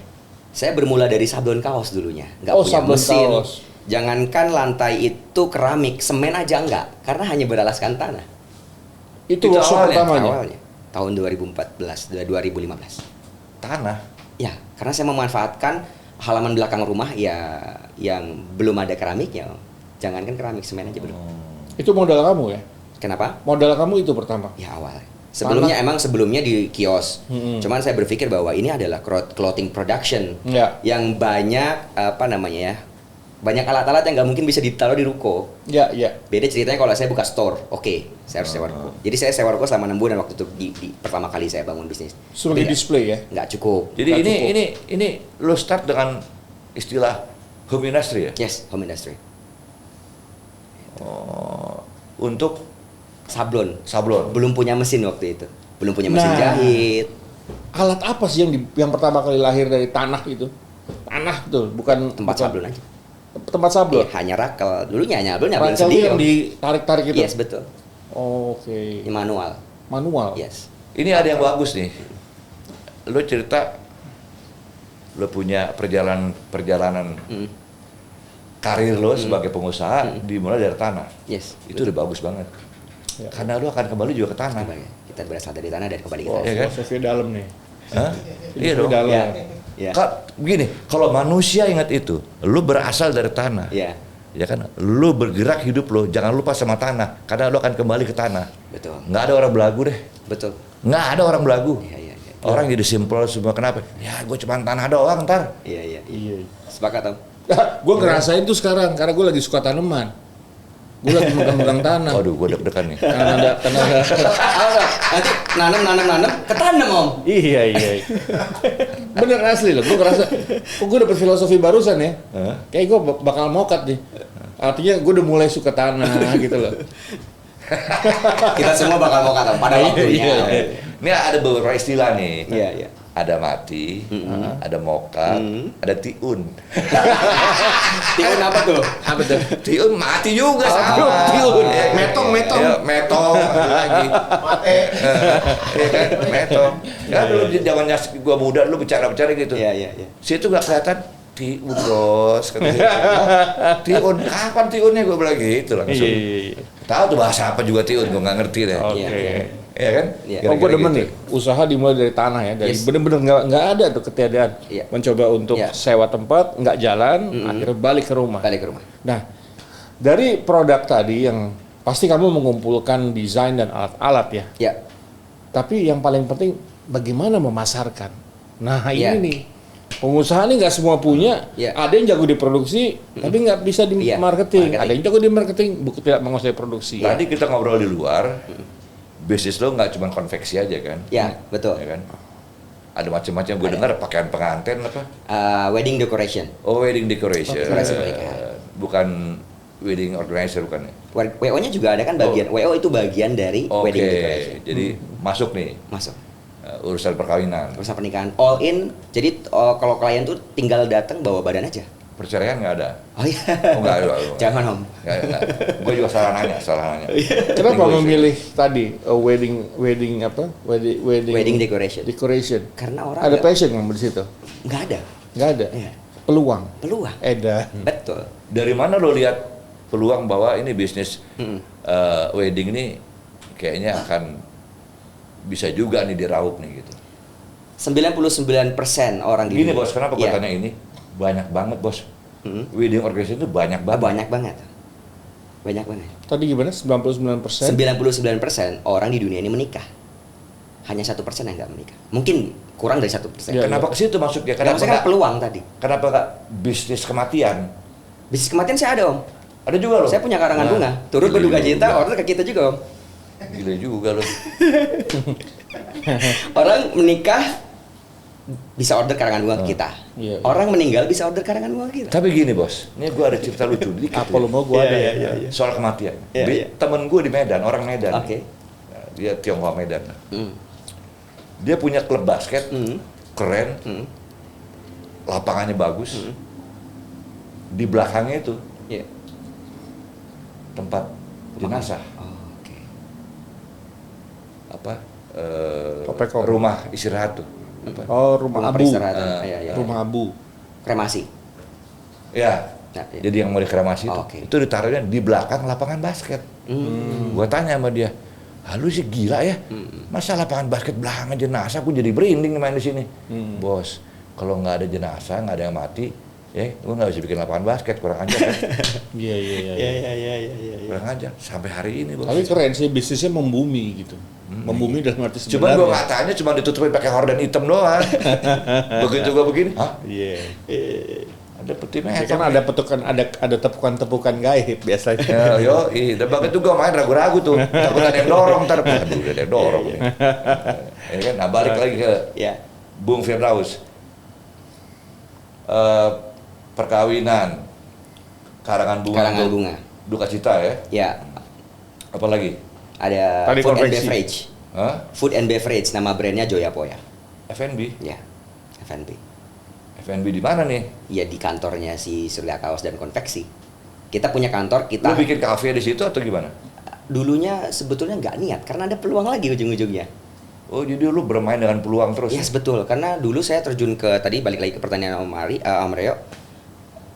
[SPEAKER 3] Saya bermula dari sablon kaos dulunya. Nggak
[SPEAKER 2] Oh,
[SPEAKER 3] punya
[SPEAKER 2] sablon
[SPEAKER 3] mesin.
[SPEAKER 2] kaos.
[SPEAKER 3] Jangankan lantai itu keramik, semen aja enggak. Karena hanya beralaskan tanah.
[SPEAKER 2] Itu
[SPEAKER 1] Itu
[SPEAKER 2] workshop
[SPEAKER 1] awalnya,
[SPEAKER 2] pertamanya.
[SPEAKER 3] Awalnya. Tahun 2015.
[SPEAKER 1] Tanah.
[SPEAKER 3] Ya, karena saya memanfaatkan halaman belakang rumah ya yang belum ada keramiknya. Jangankan keramik, semen aja belum.
[SPEAKER 2] Itu modal kamu ya?
[SPEAKER 3] Kenapa?
[SPEAKER 2] Modal kamu itu pertama.
[SPEAKER 3] Ya awal. Sebelumnya di kios.
[SPEAKER 2] Mm-mm.
[SPEAKER 3] Cuman saya berpikir bahwa ini adalah clothing production
[SPEAKER 2] Ya.
[SPEAKER 3] yang banyak banyak alat-alat yang nggak mungkin bisa ditaruh di ruko.
[SPEAKER 2] Ya, ya.
[SPEAKER 3] Beda ceritanya kalau saya buka store, oke, saya harus sewa ruko. Jadi saya sewa ruko selama 6 bulan waktu itu di pertama kali saya bangun bisnis.
[SPEAKER 2] Sebagai
[SPEAKER 3] Beda.
[SPEAKER 2] display ya.
[SPEAKER 3] Nggak cukup.
[SPEAKER 1] Jadi
[SPEAKER 2] Nggak
[SPEAKER 1] ini
[SPEAKER 2] cukup.
[SPEAKER 1] ini lo start dengan istilah home industry ya?
[SPEAKER 3] Yes, home industry.
[SPEAKER 1] Oh, untuk
[SPEAKER 3] Sablon.
[SPEAKER 1] sablon.
[SPEAKER 3] Belum punya mesin waktu itu. Belum punya mesin
[SPEAKER 2] Nah.
[SPEAKER 3] jahit.
[SPEAKER 2] Alat apa sih yang pertama kali lahir dari tanah itu? Tanah tuh, bukan
[SPEAKER 3] Tempat
[SPEAKER 2] bukan-
[SPEAKER 3] sablon aja.
[SPEAKER 2] Tempat sablon.
[SPEAKER 3] Iya, hanya rakel. Dulunya nyablon
[SPEAKER 2] Rakel itu
[SPEAKER 3] sendiri.
[SPEAKER 2] yang
[SPEAKER 3] Om.
[SPEAKER 2] ditarik-tarik itu.
[SPEAKER 3] Yes, betul.
[SPEAKER 2] Oke.
[SPEAKER 3] Ini manual.
[SPEAKER 2] Manual.
[SPEAKER 3] Yes.
[SPEAKER 1] Ini ada yang bagus nih. Lo cerita lo punya perjalanan
[SPEAKER 3] Mm.
[SPEAKER 1] karir lo sebagai pengusaha dimulai dari tanah.
[SPEAKER 3] Yes.
[SPEAKER 1] Itu udah bagus banget.
[SPEAKER 2] Ya.
[SPEAKER 1] Karena lo akan kembali juga ke tanah.
[SPEAKER 3] Kembali. Kita berasal dari tanah dan kembali ke
[SPEAKER 2] Wah,
[SPEAKER 3] tanah.
[SPEAKER 1] Iya kan?
[SPEAKER 2] filosofi dalam nih.
[SPEAKER 1] Hah? Iya dong.
[SPEAKER 2] Dalam.
[SPEAKER 3] Ya. Ya.
[SPEAKER 1] Begini, kalau manusia ingat itu, lo berasal dari tanah.
[SPEAKER 3] Ya.
[SPEAKER 1] Ya kan, lo bergerak hidup lo, jangan lupa sama tanah, karena lo akan kembali ke tanah.
[SPEAKER 3] Betul.
[SPEAKER 1] Nggak ada orang belagu deh,
[SPEAKER 3] Betul.
[SPEAKER 1] nggak ada orang belagu.
[SPEAKER 3] Iya, iya, iya.
[SPEAKER 1] Orang jadi simpel semua, kenapa? Ya gue cuma tanah doang ntar.
[SPEAKER 3] Iya, iya.
[SPEAKER 2] Iya.
[SPEAKER 3] Sepakat, Om.
[SPEAKER 2] Gue ngerasain tuh sekarang karena gue lagi suka tanaman. Gue lagi megang-megang tanah.
[SPEAKER 1] Waduh, gue deg-degan nih.
[SPEAKER 2] Karena ada
[SPEAKER 3] Nanti nanam, ketanam, Om.
[SPEAKER 2] Iya. Bener asli loh. Gue ngerasa, kok gue dapet filosofi barusan ya.
[SPEAKER 1] Hah?
[SPEAKER 2] Kayak gue bakal mokat nih. Artinya gue udah mulai suka tanah gitu loh.
[SPEAKER 3] Kita semua bakal mau kata pada waktunya.
[SPEAKER 2] Iya.
[SPEAKER 1] Ini ada beberapa istilah nih.
[SPEAKER 3] Iya, iya.
[SPEAKER 1] Ada mati, ada mokat, ada tiun.
[SPEAKER 3] Tiun apa tuh?
[SPEAKER 2] Apa tuh?
[SPEAKER 1] Tiun mati juga sama.
[SPEAKER 2] tiun.
[SPEAKER 1] Iya,
[SPEAKER 2] Metong.
[SPEAKER 1] Iya, metong ada lagi. Iya kan, metong. Ya dulu di zamannya gua muda lu bicara-bicara gitu.
[SPEAKER 3] Iya, iya, iya.
[SPEAKER 1] Situ gak kelihatan tiun bos, katanya. Tiun, kapan tiunnya gua bilang gitu langsung.
[SPEAKER 2] Iya.
[SPEAKER 1] Tahu tuh bahasa apa juga tiun, gua nggak ngerti deh.
[SPEAKER 2] Oke.
[SPEAKER 3] Iya.
[SPEAKER 1] Iya kan?
[SPEAKER 3] Iya.
[SPEAKER 2] Oh, gue
[SPEAKER 1] Kira-kira
[SPEAKER 2] demen
[SPEAKER 1] gitu.
[SPEAKER 2] nih, usaha dimulai dari tanah ya, dari
[SPEAKER 3] Yes.
[SPEAKER 2] bener-bener nggak ada tuh ketiadaan.
[SPEAKER 3] Iya.
[SPEAKER 2] Mencoba untuk
[SPEAKER 3] Iya.
[SPEAKER 2] sewa tempat, nggak jalan, akhirnya balik ke rumah.
[SPEAKER 3] Balik ke rumah.
[SPEAKER 2] Nah, dari produk tadi yang pasti kamu mengumpulkan desain dan alat-alat ya,
[SPEAKER 3] Ya.
[SPEAKER 2] tapi yang paling penting bagaimana memasarkan. Nah
[SPEAKER 3] Iya.
[SPEAKER 2] ini nih, pengusaha nih nggak semua punya,
[SPEAKER 3] Iya.
[SPEAKER 2] ada yang jago di produksi, tapi nggak bisa di
[SPEAKER 3] Iya,
[SPEAKER 2] marketing.
[SPEAKER 3] marketing.
[SPEAKER 2] Ada yang jago di marketing, tidak menguasai produksi.
[SPEAKER 1] Tadi kita ngobrol di luar, bisnis lo nggak cuma konveksi aja kan?
[SPEAKER 3] Ya, betul.
[SPEAKER 1] Ya kan? Ada macam-macam. Gue dengar pakaian pengantin apa?
[SPEAKER 3] Wedding decoration.
[SPEAKER 1] Oh, wedding decoration.
[SPEAKER 3] Dekorasi pernikahan.
[SPEAKER 1] Bukan wedding organizer bukan ya?
[SPEAKER 3] WO-nya juga ada kan bagian. WO itu bagian dari wedding decoration.
[SPEAKER 1] Jadi masuk nih
[SPEAKER 3] Masuk.
[SPEAKER 1] urusan perkawinan.
[SPEAKER 3] Urusan pernikahan all in. Jadi kalau klien tuh tinggal datang bawa badan aja.
[SPEAKER 1] Perceraian nggak ada?
[SPEAKER 3] Oh iya.
[SPEAKER 1] Oh nggak ada.
[SPEAKER 3] Jangan Om.
[SPEAKER 1] Gue juga salah nanya.
[SPEAKER 2] Kenapa
[SPEAKER 1] Negotiate.
[SPEAKER 2] memilih tadi wedding apa?
[SPEAKER 3] Wedding decoration.
[SPEAKER 2] Decoration.
[SPEAKER 3] Karena orang
[SPEAKER 2] Ada passion nggak di situ?
[SPEAKER 3] nggak ada.
[SPEAKER 2] Nggak ada.
[SPEAKER 3] Iya.
[SPEAKER 2] Peluang.
[SPEAKER 3] Peluang.
[SPEAKER 2] Edan.
[SPEAKER 3] Betul.
[SPEAKER 1] Dari mana lo lihat peluang bahwa ini bisnis
[SPEAKER 3] Mm-mm.
[SPEAKER 1] wedding ini kayaknya akan bisa juga nih diraup nih gitu.
[SPEAKER 3] 99% orang di
[SPEAKER 1] Gini
[SPEAKER 3] dunia.
[SPEAKER 1] bos, kenapa gue
[SPEAKER 3] Iya.
[SPEAKER 1] tanya ini? Banyak banget bos.
[SPEAKER 3] Mm-mm.
[SPEAKER 1] Wedding organization itu banyak banget.
[SPEAKER 3] Banyak banget. Banyak banget.
[SPEAKER 2] Tadi gimana? 99%?
[SPEAKER 3] 99% orang di dunia ini menikah. Hanya 1% yang nggak menikah. Mungkin kurang dari 1%.
[SPEAKER 2] Ya.
[SPEAKER 1] Kenapa ke situ masuknya?
[SPEAKER 3] Karena
[SPEAKER 1] Kenapa
[SPEAKER 3] maksudnya kan
[SPEAKER 1] nggak?
[SPEAKER 3] peluang tadi.
[SPEAKER 1] Kenapa nggak bisnis kematian?
[SPEAKER 3] Bisnis kematian saya ada Om.
[SPEAKER 1] Ada juga loh.
[SPEAKER 3] Saya punya karangan
[SPEAKER 1] Nah,
[SPEAKER 3] bunga. Turut
[SPEAKER 1] gila
[SPEAKER 3] berduka
[SPEAKER 1] juga.
[SPEAKER 3] cita, order ke kita juga Om.
[SPEAKER 1] Gila juga loh.
[SPEAKER 3] Orang menikah bisa order karangan bunga ke kita.
[SPEAKER 2] Iya.
[SPEAKER 3] Orang meninggal bisa order karangan bunga ke kita.
[SPEAKER 1] Tapi gini bos, ini gue ada cerita lucu dikit.
[SPEAKER 2] Apa lo mau gua ada ya?
[SPEAKER 1] Soal kematian.
[SPEAKER 3] Iya, iya.
[SPEAKER 1] Temen gue di Medan, orang Medan.
[SPEAKER 3] Oke.
[SPEAKER 1] Nah, dia Tionghoa Medan.
[SPEAKER 3] Hmm.
[SPEAKER 1] Dia punya klub basket,
[SPEAKER 3] Hmm.
[SPEAKER 1] keren,
[SPEAKER 3] Hmm.
[SPEAKER 1] lapangannya bagus.
[SPEAKER 3] Hmm.
[SPEAKER 1] Di belakangnya itu
[SPEAKER 3] Iya.
[SPEAKER 1] tempat jenazah,
[SPEAKER 3] Oh, oke.
[SPEAKER 1] apa
[SPEAKER 2] Topeko.
[SPEAKER 1] rumah istirahat tuh. Apa?
[SPEAKER 2] Oh, rumah
[SPEAKER 3] Rumah
[SPEAKER 2] abu.
[SPEAKER 3] peristirahatan. Iya, iya.
[SPEAKER 2] Rumah abu.
[SPEAKER 3] Kremasi.
[SPEAKER 1] Ya,
[SPEAKER 3] Nah, iya.
[SPEAKER 1] jadi yang mau dikremasi
[SPEAKER 3] Oh, oke.
[SPEAKER 1] itu ditaruhnya di belakang lapangan basket.
[SPEAKER 3] Hmm.
[SPEAKER 1] Gua tanya sama dia, lu sih gila ya, masa lapangan basket belakang jenazah, aku jadi berinding main di sini. Bos, kalau nggak ada jenazah, nggak ada yang mati, ya, gua nggak bisa bikin lapangan basket, kurang ajar kan?
[SPEAKER 2] Iya, iya, iya.
[SPEAKER 3] Iya.
[SPEAKER 1] Kurang ajar, sampai hari ini bos.
[SPEAKER 2] Tapi keren sih, bisnisnya membumi gitu. Membumi dalam arti
[SPEAKER 1] Cuman
[SPEAKER 2] sebenarnya.
[SPEAKER 1] gua nggak tanya, cuma ditutupin pakai horden hitam doang. Begitu gua begini, hah?
[SPEAKER 2] Iya.
[SPEAKER 1] Ada peti
[SPEAKER 2] Ya,
[SPEAKER 1] meja.
[SPEAKER 2] kan ada petukan, ada tepukan-tepukan gaib biasanya.
[SPEAKER 1] Yo, dan begitu gua main ragu-ragu tuh, takut ada yang dorong ntar. Aduh, udah ada yang dorong nih. Ya kan, nah balik lagi ke
[SPEAKER 3] Iya.
[SPEAKER 1] Bung Firdaus. Perkawinan, karangan bunga,
[SPEAKER 3] Karangan
[SPEAKER 1] untuk
[SPEAKER 3] bunga.
[SPEAKER 1] duka cita ya.
[SPEAKER 3] Ya,
[SPEAKER 1] Apalagi?
[SPEAKER 3] ada
[SPEAKER 2] Tadi
[SPEAKER 3] food and
[SPEAKER 2] konveksi.
[SPEAKER 3] beverage.
[SPEAKER 1] Hah?
[SPEAKER 3] Food and beverage, nama brandnya Joya Poya.
[SPEAKER 1] F&B.
[SPEAKER 3] Ya, F&B.
[SPEAKER 1] F&B di mana nih?
[SPEAKER 3] Ya di kantornya si Surya Kaos dan Konveksi. Kita punya kantor, kita
[SPEAKER 1] Lu bikin kafe di situ atau gimana?
[SPEAKER 3] dulunya sebetulnya nggak niat karena ada peluang lagi ujung-ujungnya.
[SPEAKER 1] Oh, jadi lu bermain dengan peluang terus.
[SPEAKER 3] Yes, betul. Karena dulu saya terjun ke tadi balik lagi ke pertanyaan Om Reo.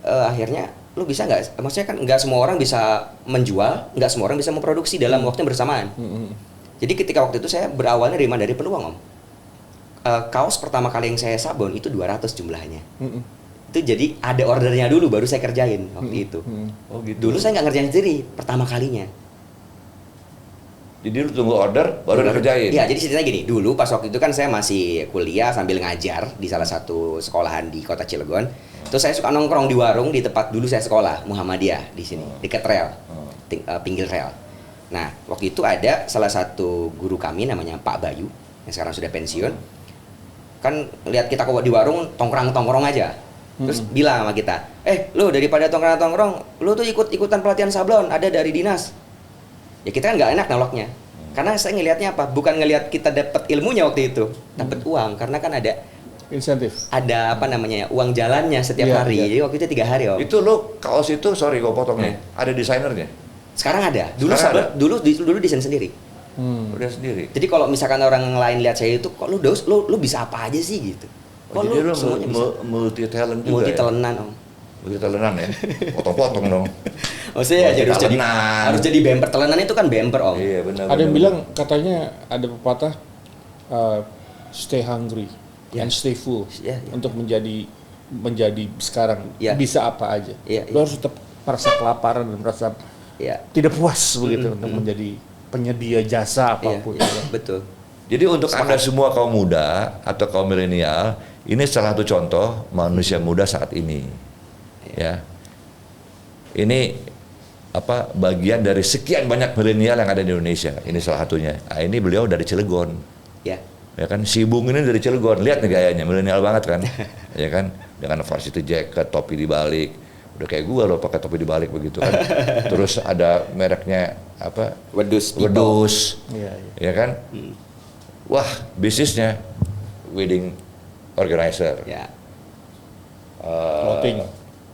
[SPEAKER 3] Akhirnya lu bisa nggak? Maksudnya kan nggak semua orang bisa menjual, nggak semua orang bisa memproduksi dalam waktu yang bersamaan. Jadi ketika waktu itu saya berawalnya dari peluang Om. Kaos pertama kali yang saya sabun itu 200 jumlahnya. Itu jadi ada ordernya dulu baru saya kerjain waktu itu.
[SPEAKER 1] Oh, gitu.
[SPEAKER 3] Dulu saya nggak ngerjain sendiri pertama kalinya.
[SPEAKER 1] Jadi lu tunggu order baru dikerjain.
[SPEAKER 3] Iya, jadi ceritanya gini, dulu pas waktu itu kan saya masih kuliah sambil ngajar di salah satu sekolahan di kota Cilegon. Terus saya suka nongkrong di warung di tempat dulu saya sekolah, Muhammadiyah di sini, dekat rel, pinggir rel. Nah, waktu itu ada salah satu guru kami namanya Pak Bayu, yang sekarang sudah pensiun. Kan lihat kita kok di warung tongkrong-tongkrong aja. Terus bilang sama kita, lu daripada tongkrong-tongkrong, lu tuh ikut-ikutan pelatihan sablon, ada dari dinas. Ya kita kan nggak enak nolaknya. Karena saya ngelihatnya apa? Bukan ngelihat kita dapat ilmunya waktu itu, dapat uang. Karena kan ada
[SPEAKER 2] Insentif.
[SPEAKER 3] apa namanya uang jalannya setiap
[SPEAKER 2] Iya,
[SPEAKER 3] hari.
[SPEAKER 2] iya.
[SPEAKER 3] Jadi waktu itu 3 hari Om.
[SPEAKER 1] Itu lu kaos itu, sorry gua potong nih, ada desainernya?
[SPEAKER 3] Sekarang ada. Dulu
[SPEAKER 1] Sekarang
[SPEAKER 3] sablon, dulu desain sendiri.
[SPEAKER 1] Udah sendiri.
[SPEAKER 3] Jadi kalau misalkan orang lain lihat saya itu, kok lu Daus, lu bisa apa aja sih gitu. Kok
[SPEAKER 1] Oh, jadi lu
[SPEAKER 3] semuanya bisa.
[SPEAKER 1] multi talent juga
[SPEAKER 3] Multi
[SPEAKER 1] ya?
[SPEAKER 3] talentan Om.
[SPEAKER 1] Multi talentan ya? Potong-potong dong.
[SPEAKER 3] Maksudnya
[SPEAKER 1] Multi
[SPEAKER 3] harus jadi
[SPEAKER 1] talenan.
[SPEAKER 3] harus jadi bemper telenan itu kan bemper Om.
[SPEAKER 1] Iya benar.
[SPEAKER 2] Ada yang
[SPEAKER 1] benar,
[SPEAKER 2] bilang katanya ada pepatah stay hungry
[SPEAKER 3] Ya.
[SPEAKER 2] and stay full
[SPEAKER 3] Ya, ya.
[SPEAKER 2] untuk menjadi sekarang
[SPEAKER 3] Ya.
[SPEAKER 2] bisa apa aja.
[SPEAKER 3] Ya,
[SPEAKER 2] Lo
[SPEAKER 3] ya.
[SPEAKER 2] harus tetap merasa kelaparan dan merasa
[SPEAKER 3] Iya.
[SPEAKER 2] tidak puas begitu untuk menjadi penyedia jasa apapun.
[SPEAKER 3] Iya, betul.
[SPEAKER 1] Jadi untuk Anda semua kaum muda atau kaum milenial, ini salah satu contoh manusia muda saat ini. Ya. Ini apa bagian dari sekian banyak milenial yang ada di Indonesia. Ini salah satunya. Nah, ini beliau dari Cilegon.
[SPEAKER 3] Ya.
[SPEAKER 1] Ya kan, si Bung ini dari Cilegon, lihat nih gayanya, milenial banget kan. Ya kan, dengan varsity jacket, topi dibalik. Udah kayak gua loh pakai topi dibalik begitu kan. Terus ada mereknya apa?
[SPEAKER 3] Wedus.
[SPEAKER 2] Iya.
[SPEAKER 1] Ya kan? Wah, bisnisnya wedding organizer.
[SPEAKER 3] Ya.
[SPEAKER 2] Clothing.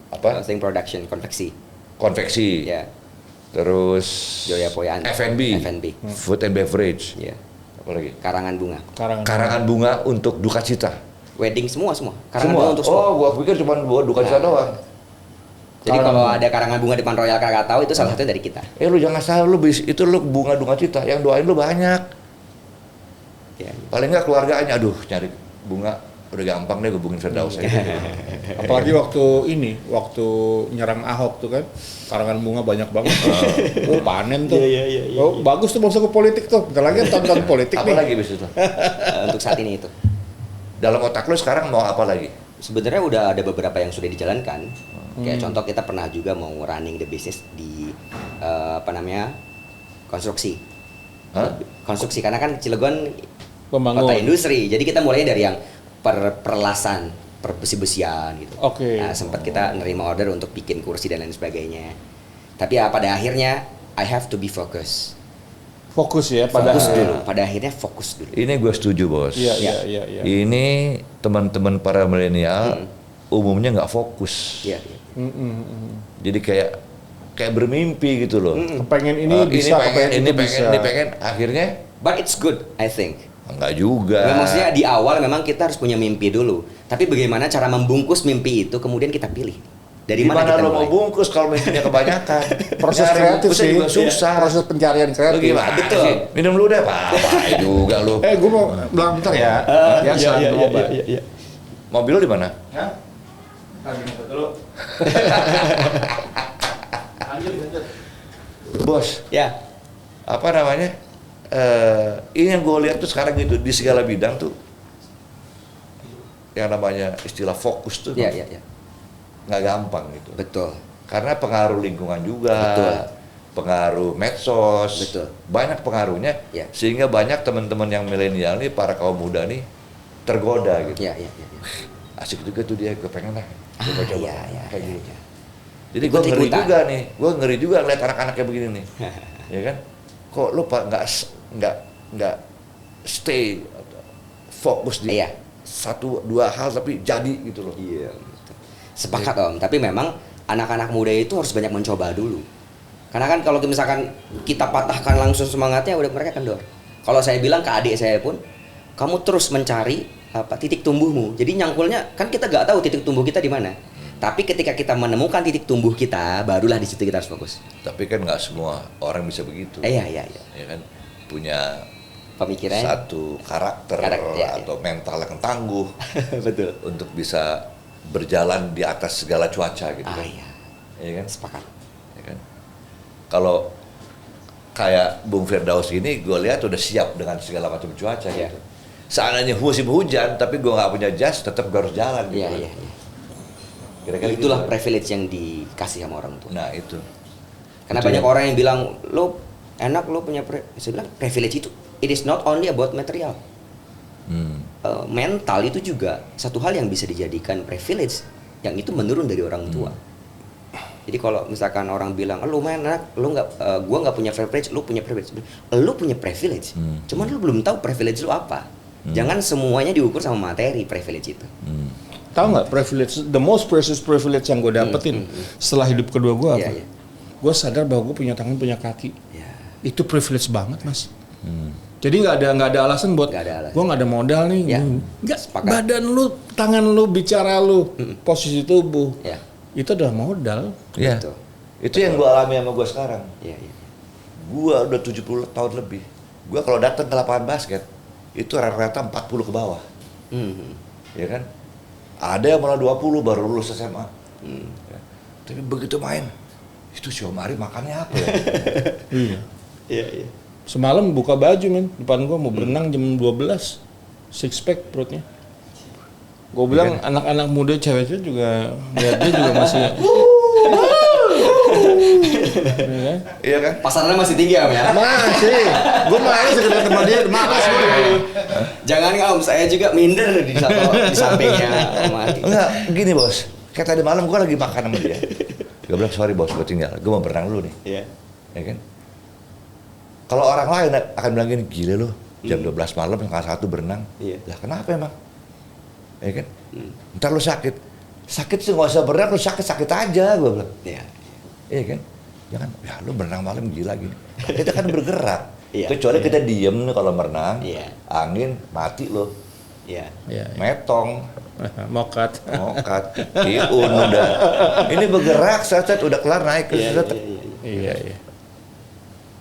[SPEAKER 1] Apa?
[SPEAKER 3] Clothing production, konveksi.
[SPEAKER 1] Konveksi.
[SPEAKER 3] Ya.
[SPEAKER 1] Terus
[SPEAKER 3] Joya Poyan.
[SPEAKER 1] F&B. Food and beverage.
[SPEAKER 3] Ya.
[SPEAKER 1] Apa lagi?
[SPEAKER 3] Karangan bunga.
[SPEAKER 1] Karangan bunga untuk duka cita.
[SPEAKER 3] Wedding semua. Karangan
[SPEAKER 1] Semua.
[SPEAKER 3] bunga untuk semua.
[SPEAKER 1] Oh, gua pikir cuma buat duka cita doang.
[SPEAKER 3] Jadi kalau ada karangan bunga depan Royal Krakatau itu salah satunya dari kita.
[SPEAKER 1] Lu jangan salah, itu lu bunga duka cita, yang doain lu banyak.
[SPEAKER 3] Ya.
[SPEAKER 1] Paling nggak keluarganya, aduh nyari bunga udah gampang deh hubungin Firdaus aja.
[SPEAKER 2] Apalagi waktu nyerang Ahok tuh kan, karangan bunga banyak banget. Oh, panen tuh.
[SPEAKER 3] Iya.
[SPEAKER 2] Oh, bagus tuh masuk ke politik tuh. Bentar lagi tahun politik nih.
[SPEAKER 1] Apa lagi bis itu?
[SPEAKER 3] Untuk saat ini itu.
[SPEAKER 1] Dalam otak lu sekarang mau apa lagi?
[SPEAKER 3] Sebenarnya udah ada beberapa yang sudah dijalankan. Kayak contoh kita pernah juga mau running the business di konstruksi.
[SPEAKER 1] Hah?
[SPEAKER 3] Konstruksi karena kan Cilegon
[SPEAKER 2] Pembangun.
[SPEAKER 3] kota industri. Jadi kita mulainya dari yang perlasan, besi-besian gitu.
[SPEAKER 2] Oke.
[SPEAKER 3] Nah, sempat kita nerima order untuk bikin kursi dan lain sebagainya. Tapi ya pada akhirnya I have to be focused.
[SPEAKER 2] Fokus ya
[SPEAKER 3] Fokus dulu. Pada akhirnya fokus dulu.
[SPEAKER 1] Ini gue setuju bos.
[SPEAKER 2] Iya.
[SPEAKER 1] Ini teman-teman para milenial umumnya nggak fokus.
[SPEAKER 3] Iya.
[SPEAKER 1] Jadi kayak bermimpi gitu loh.
[SPEAKER 2] Pengen ini bisa,
[SPEAKER 1] ini pengen, akhirnya
[SPEAKER 3] But it's good, I think.
[SPEAKER 1] enggak juga.
[SPEAKER 3] Ya, maksudnya di awal memang kita harus punya mimpi dulu. Tapi bagaimana cara membungkus mimpi itu kemudian kita pilih. Dari mana
[SPEAKER 1] Gimana
[SPEAKER 3] kita
[SPEAKER 1] lo
[SPEAKER 3] mulai?
[SPEAKER 1] mau bungkus kalau mimpinya kebanyakan?
[SPEAKER 2] Proses
[SPEAKER 1] Nyari
[SPEAKER 2] kreatif
[SPEAKER 1] bungkusnya
[SPEAKER 2] sih.
[SPEAKER 1] juga susah.
[SPEAKER 2] Proses pencarian
[SPEAKER 1] Lo
[SPEAKER 2] kreatif.
[SPEAKER 1] gimana?
[SPEAKER 3] Betul.
[SPEAKER 1] sih? Minum dulu deh, Pak. Juga lu.
[SPEAKER 2] Gue mau bilang bentar ya.
[SPEAKER 3] Iya.
[SPEAKER 1] Mobil lu di mana?
[SPEAKER 2] Hah? Lagi ngumpet dulu. Lanjut.
[SPEAKER 1] Bos,
[SPEAKER 3] Ya.
[SPEAKER 1] apa namanya? Ini yang gue lihat tuh sekarang gitu di segala bidang tuh yang namanya istilah fokus tuh
[SPEAKER 3] Iya.
[SPEAKER 1] nggak gampang gitu.
[SPEAKER 3] Betul.
[SPEAKER 1] Karena pengaruh lingkungan juga,
[SPEAKER 3] Betul.
[SPEAKER 1] pengaruh medsos,
[SPEAKER 3] Betul.
[SPEAKER 1] banyak pengaruhnya,
[SPEAKER 3] Ya.
[SPEAKER 1] sehingga banyak teman-teman yang milenial nih, para kaum muda nih tergoda gitu.
[SPEAKER 3] Iya.
[SPEAKER 1] Asik juga tuh dia, gue pengen lah, coba-coba
[SPEAKER 3] Iya.
[SPEAKER 1] kayak gitu. Jadi gue ngeri
[SPEAKER 3] Ikut-ikutan.
[SPEAKER 1] juga nih, gue ngeri juga lihat anak-anak kayak begini nih, ya kan? Kok lu pak nggak stay fokus di
[SPEAKER 3] Iya.
[SPEAKER 1] satu dua hal tapi jadi gitu loh.
[SPEAKER 3] Iya. Sepakat Om, tapi memang anak-anak muda itu harus banyak mencoba dulu. Karena kan kalau misalkan kita patahkan langsung semangatnya, udah mereka kendor. Kalau saya bilang ke adik saya pun, kamu terus mencari titik tumbuhmu. Jadi nyangkulnya kan kita nggak tahu titik tumbuh kita di mana. Tapi ketika kita menemukan titik tumbuh kita, barulah di situ kita harus fokus.
[SPEAKER 1] Tapi kan nggak semua orang bisa begitu.
[SPEAKER 3] Iya.
[SPEAKER 1] Ya kan punya
[SPEAKER 3] Pemikirannya.
[SPEAKER 1] satu karakter
[SPEAKER 3] Iya.
[SPEAKER 1] atau mental yang tangguh
[SPEAKER 3] Betul.
[SPEAKER 1] untuk bisa berjalan di atas segala cuaca gitu kan.
[SPEAKER 3] Iya.
[SPEAKER 1] Ya kan?
[SPEAKER 3] Sepakat.
[SPEAKER 1] Ya kan? Kalau kayak Bung Firdaus ini gue lihat udah siap dengan segala macam cuaca
[SPEAKER 3] Iya.
[SPEAKER 1] gitu. Seandainya musim hujan tapi gue nggak punya jas, tetap gue harus jalan gitu.
[SPEAKER 3] Iya.
[SPEAKER 1] Kira-kira
[SPEAKER 3] Itulah
[SPEAKER 1] gitu.
[SPEAKER 3] privilege yang dikasih sama orang tua.
[SPEAKER 1] Nah itu.
[SPEAKER 3] Karena
[SPEAKER 1] Itu
[SPEAKER 3] banyak
[SPEAKER 1] yang-
[SPEAKER 3] orang yang bilang, lo enak lo punya saya bilang privilege itu it is not only about material. Mental itu juga satu hal yang bisa dijadikan privilege yang itu menurun dari orang tua. Jadi kalau misalkan orang bilang, lu main enak, lu gua nggak punya privilege, lu punya privilege. Lu punya privilege, cuman lu belum tahu privilege lu apa. Jangan semuanya diukur sama materi privilege itu.
[SPEAKER 2] Tahu nggak privilege, the most precious privilege yang gue dapetin setelah hidup kedua gue apa?
[SPEAKER 3] Iya.
[SPEAKER 2] Gue sadar bahwa gue punya tangan, punya kaki.
[SPEAKER 3] Ya.
[SPEAKER 2] Itu privilege banget, Mas. Jadi nggak ada alasan buat
[SPEAKER 3] Nggak ada alasan.
[SPEAKER 2] gue nggak ada modal nih.
[SPEAKER 3] Ya.
[SPEAKER 2] Nggak,
[SPEAKER 3] Sepakat.
[SPEAKER 2] badan lu, tangan lu, bicara lu, posisi tubuh,
[SPEAKER 3] Ya.
[SPEAKER 2] itu adalah modal.
[SPEAKER 1] Iya.
[SPEAKER 3] Betul.
[SPEAKER 1] Itu yang gue alami sama gue sekarang.
[SPEAKER 3] Iya.
[SPEAKER 1] Gue udah 70 tahun lebih. Gue kalau datang ke lapangan basket itu rata-rata 40 ke bawah, ya kan? Ada yang malah 20 baru lulus SMA. Ya. Tapi begitu main, itu si Omari makannya apa ya?
[SPEAKER 3] Iya.
[SPEAKER 2] Semalam buka baju men, depan gue mau berenang jam 12, six pack perutnya. Gue bilang anak-anak muda cewek-cewek juga lihat dia juga masih
[SPEAKER 1] Iya kan?
[SPEAKER 3] Pasarannya masih tinggi Om ya.
[SPEAKER 2] Masih. Gue malas ketemu sama dia, malas gue.
[SPEAKER 3] Jangan Om, saya juga minder di sampingnya Om Adi.
[SPEAKER 1] Enggak, gini bos. Kayak tadi malam gue lagi makan sama dia. Gue bilang sorry bos, gue tinggal. Gue mau berenang dulu nih.
[SPEAKER 3] Iya.
[SPEAKER 1] Ya kan? Kalau orang lain akan bilang gini, gila lu, jam 12 malam setengah 1 berenang.
[SPEAKER 3] Iya.
[SPEAKER 1] Lah kenapa emang? Ya kan? Ntar lu sakit. Sakit sih nggak usah berenang, lu sakit aja, gue bilang.
[SPEAKER 3] Iya.
[SPEAKER 1] Iya kan? Jangan, ya lu berenang malam gila gini. Kita kan bergerak.
[SPEAKER 3] Iya.
[SPEAKER 1] Kecuali kita diem nih kalau berenang,
[SPEAKER 3] Iya.
[SPEAKER 1] angin mati lo,
[SPEAKER 3] Iya.
[SPEAKER 2] Iya.
[SPEAKER 1] metong,
[SPEAKER 2] Mokat.
[SPEAKER 1] mokat, tiun udah. Ini bergerak, set udah kelar naik.
[SPEAKER 3] Iya.
[SPEAKER 1] set.
[SPEAKER 2] Iya, iya.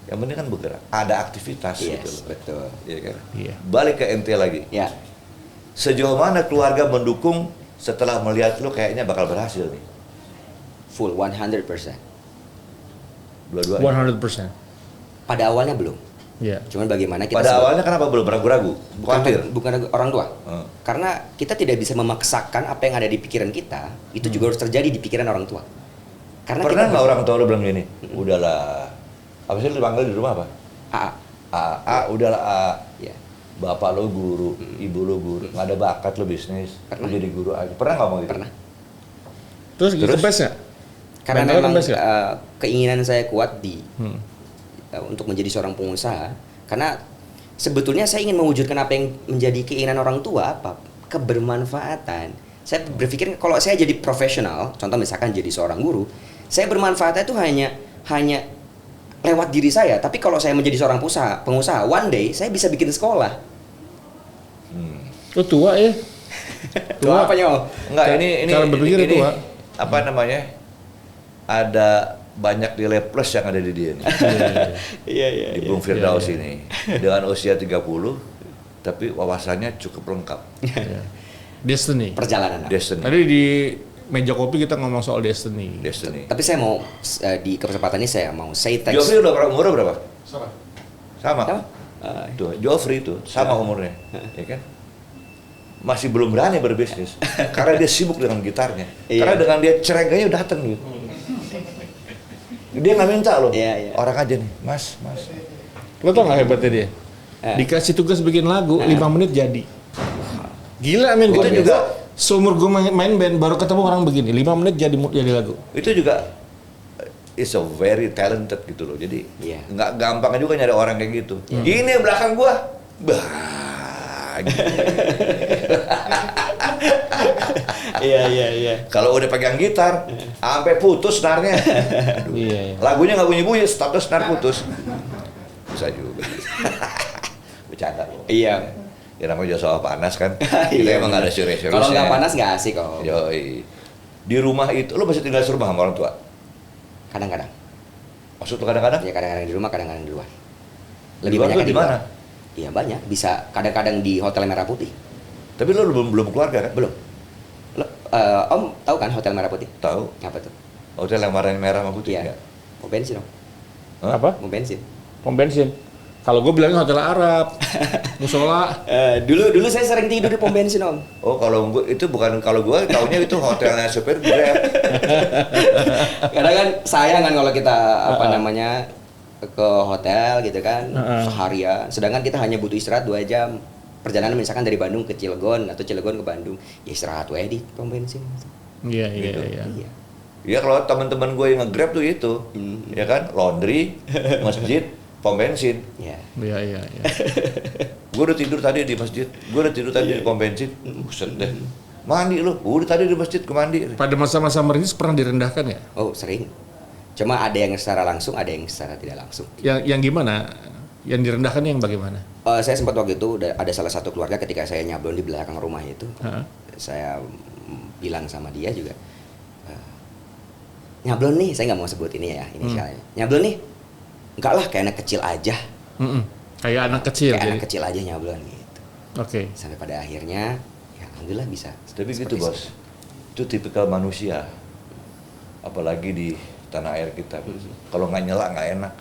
[SPEAKER 1] Yang penting kan bergerak, ada aktivitas gitu
[SPEAKER 3] Yes,
[SPEAKER 1] loh.
[SPEAKER 3] betul.
[SPEAKER 1] Iya kan?
[SPEAKER 2] Iya.
[SPEAKER 1] Balik ke ente lagi.
[SPEAKER 3] Ya.
[SPEAKER 1] Sejauh mana keluarga mendukung setelah melihat lu kayaknya bakal berhasil nih?
[SPEAKER 3] Full 100%.
[SPEAKER 1] Dua-duanya.
[SPEAKER 2] 100%.
[SPEAKER 3] Pada awalnya belum.
[SPEAKER 2] Iya.
[SPEAKER 3] Cuman bagaimana kita
[SPEAKER 1] Pada awalnya kenapa belum ragu-ragu? Khawatir.
[SPEAKER 3] bukan orang tua.
[SPEAKER 1] Hmm.
[SPEAKER 3] Karena kita tidak bisa memaksakan apa yang ada di pikiran kita, itu juga harus terjadi di pikiran orang tua. Karena
[SPEAKER 1] Pernah
[SPEAKER 3] kita
[SPEAKER 1] nggak orang tua lu bilang gini? Udahlah. Apa sih lu dipanggil di rumah apa?
[SPEAKER 3] AA.
[SPEAKER 1] Udahlah A.
[SPEAKER 3] Ya.
[SPEAKER 1] Bapak lo guru, ibu lo guru, nggak ada bakat lo bisnis,
[SPEAKER 3] Pernah.
[SPEAKER 1] lo jadi guru aja. Pernah ngomong gitu?
[SPEAKER 3] Pernah.
[SPEAKER 2] Terus
[SPEAKER 1] Terus?
[SPEAKER 2] kempes nggak?
[SPEAKER 3] Karena
[SPEAKER 2] Mentalnya
[SPEAKER 3] memang
[SPEAKER 2] kempes nggak?
[SPEAKER 3] keinginan saya kuat di
[SPEAKER 2] Hmm.
[SPEAKER 3] untuk menjadi seorang pengusaha. Karena sebetulnya saya ingin mewujudkan apa yang menjadi keinginan orang tua, apa kebermanfaatan. Saya berpikir kalau saya jadi profesional, contoh misalkan jadi seorang guru, saya bermanfaatnya itu hanya lewat diri saya. Tapi kalau saya menjadi seorang pengusaha, one day saya bisa bikin sekolah.
[SPEAKER 2] Lu tua ya?
[SPEAKER 3] Tua apa Nyol?
[SPEAKER 1] Enggak, ini
[SPEAKER 2] Cara berpikir
[SPEAKER 1] ini,
[SPEAKER 2] tua.
[SPEAKER 1] apa namanya? Ada banyak nilai plus yang ada di dia nih.
[SPEAKER 3] Iya.
[SPEAKER 1] Di Bung Firdaus ini. Dengan usia 30, tapi wawasannya cukup lengkap.
[SPEAKER 2] Iya. Destiny.
[SPEAKER 3] Perjalanan.
[SPEAKER 1] Destiny.
[SPEAKER 2] Tadi di meja kopi kita ngomong soal destiny.
[SPEAKER 1] Destiny.
[SPEAKER 3] Tapi saya mau di kesempatan ini saya mau say thanks.
[SPEAKER 1] Joffrey udah umurnya berapa?
[SPEAKER 2] Sama.
[SPEAKER 1] Sama.
[SPEAKER 3] Apa?
[SPEAKER 1] Tuh, Joffrey itu sama umurnya. Ya kan? Masih belum berani berbisnis karena dia sibuk dengan gitarnya.
[SPEAKER 3] Iya.
[SPEAKER 1] Karena dengan dia cerenganya udah dateng gitu. Dia nggak minta loh.
[SPEAKER 3] Iya.
[SPEAKER 1] Orang aja nih, Mas.
[SPEAKER 2] Lo tau nggak hebatnya dia?
[SPEAKER 3] Eh.
[SPEAKER 2] Dikasih tugas bikin lagu, 5 menit jadi. Gila men,
[SPEAKER 1] Itu
[SPEAKER 2] gue
[SPEAKER 1] juga
[SPEAKER 2] seumur gue main band baru ketemu orang begini, 5 menit jadi lagu.
[SPEAKER 1] itu juga is a very talented gitu loh. Jadi
[SPEAKER 3] Iya.
[SPEAKER 1] nggak gampang juga nyari orang kayak gitu. Ini belakang gua.
[SPEAKER 3] Iya.
[SPEAKER 1] Kalau udah pegang gitar, sampai putus senarnya. Aduh.
[SPEAKER 2] Iya.
[SPEAKER 1] Lagunya nggak bunyi-bunyi, status senar putus. Bisa juga. Bercanda loh.
[SPEAKER 3] Iya.
[SPEAKER 1] Ya namanya juga soal panas kan. Kita
[SPEAKER 3] Iya,
[SPEAKER 1] emang nggak ada
[SPEAKER 3] bener.
[SPEAKER 1] serius-seriusnya.
[SPEAKER 3] Kalau nggak panas nggak asik kok.
[SPEAKER 1] Yoi. Di rumah itu, lo masih tinggal serumah sama orang tua?
[SPEAKER 3] Kadang-kadang.
[SPEAKER 1] Maksud lo kadang-kadang?
[SPEAKER 3] Ya kadang-kadang di rumah, kadang-kadang di luar.
[SPEAKER 1] Di luar tuh
[SPEAKER 3] kan
[SPEAKER 1] di mana?
[SPEAKER 3] luar. Iya banyak. Bisa kadang-kadang di Hotel Merah Putih.
[SPEAKER 1] Tapi lo belum keluarga kan?
[SPEAKER 3] Belum. Om tahu kan Hotel Merah Putih?
[SPEAKER 1] Tahu.
[SPEAKER 3] Apa tuh?
[SPEAKER 1] Hotel yang warnanya merah sama putih
[SPEAKER 3] Iya.
[SPEAKER 1] nggak?
[SPEAKER 3] Mau bensin Om?
[SPEAKER 1] Hah?
[SPEAKER 2] Apa?
[SPEAKER 3] Mau bensin.
[SPEAKER 2] Pom bensin. Kalau gue bilangnya hotel Arab, musola.
[SPEAKER 3] Dulu saya sering tidur di pom bensin Om.
[SPEAKER 1] Oh kalau gue itu bukan, kalau gue taunya itu hotelnya supir Grab.
[SPEAKER 3] Kadang kan sayang kan kalau kita namanya ke hotel gitu kan seharian, sedangkan kita hanya butuh istirahat 2 jam. Perjalanan misalkan dari Bandung ke Cilegon atau Cilegon ke Bandung, ya istirahat wae di pom bensin.
[SPEAKER 2] Iya.
[SPEAKER 3] Iya.
[SPEAKER 1] Iya kalau teman-teman gue yang nge-Grab tuh itu, ya kan, laundry, masjid, pom bensin.
[SPEAKER 3] Iya.
[SPEAKER 2] Iya.
[SPEAKER 1] Gue udah tidur tadi di masjid, gue udah tidur tadi di pom bensin. Buset deh. Mandi lu, udah tadi di masjid ke mandi.
[SPEAKER 2] Pada masa-masa merintis pernah direndahkan ya?
[SPEAKER 3] Oh sering. Cuma ada yang secara langsung, ada yang secara tidak langsung.
[SPEAKER 2] Yang gimana? Yang direndahkan yang bagaimana?
[SPEAKER 3] Saya sempat waktu itu ada salah satu keluarga ketika saya nyablon di belakang rumah itu, saya bilang sama dia juga, nyablon nih, saya nggak mau sebut ini ya inisialnya. Nyablon nih, enggak lah kayak anak kecil aja.
[SPEAKER 2] Kayak anak kecil.
[SPEAKER 3] Kayak
[SPEAKER 2] jadi.
[SPEAKER 3] anak kecil aja nyablon gitu.
[SPEAKER 2] Oke.
[SPEAKER 3] Sampai pada akhirnya, ya alhamdulillah bisa.
[SPEAKER 1] Tapi
[SPEAKER 3] seperti
[SPEAKER 1] gitu
[SPEAKER 3] itu.
[SPEAKER 1] bos, itu tipikal manusia. Apalagi di tanah air kita. Kalau nggak nyela nggak enak.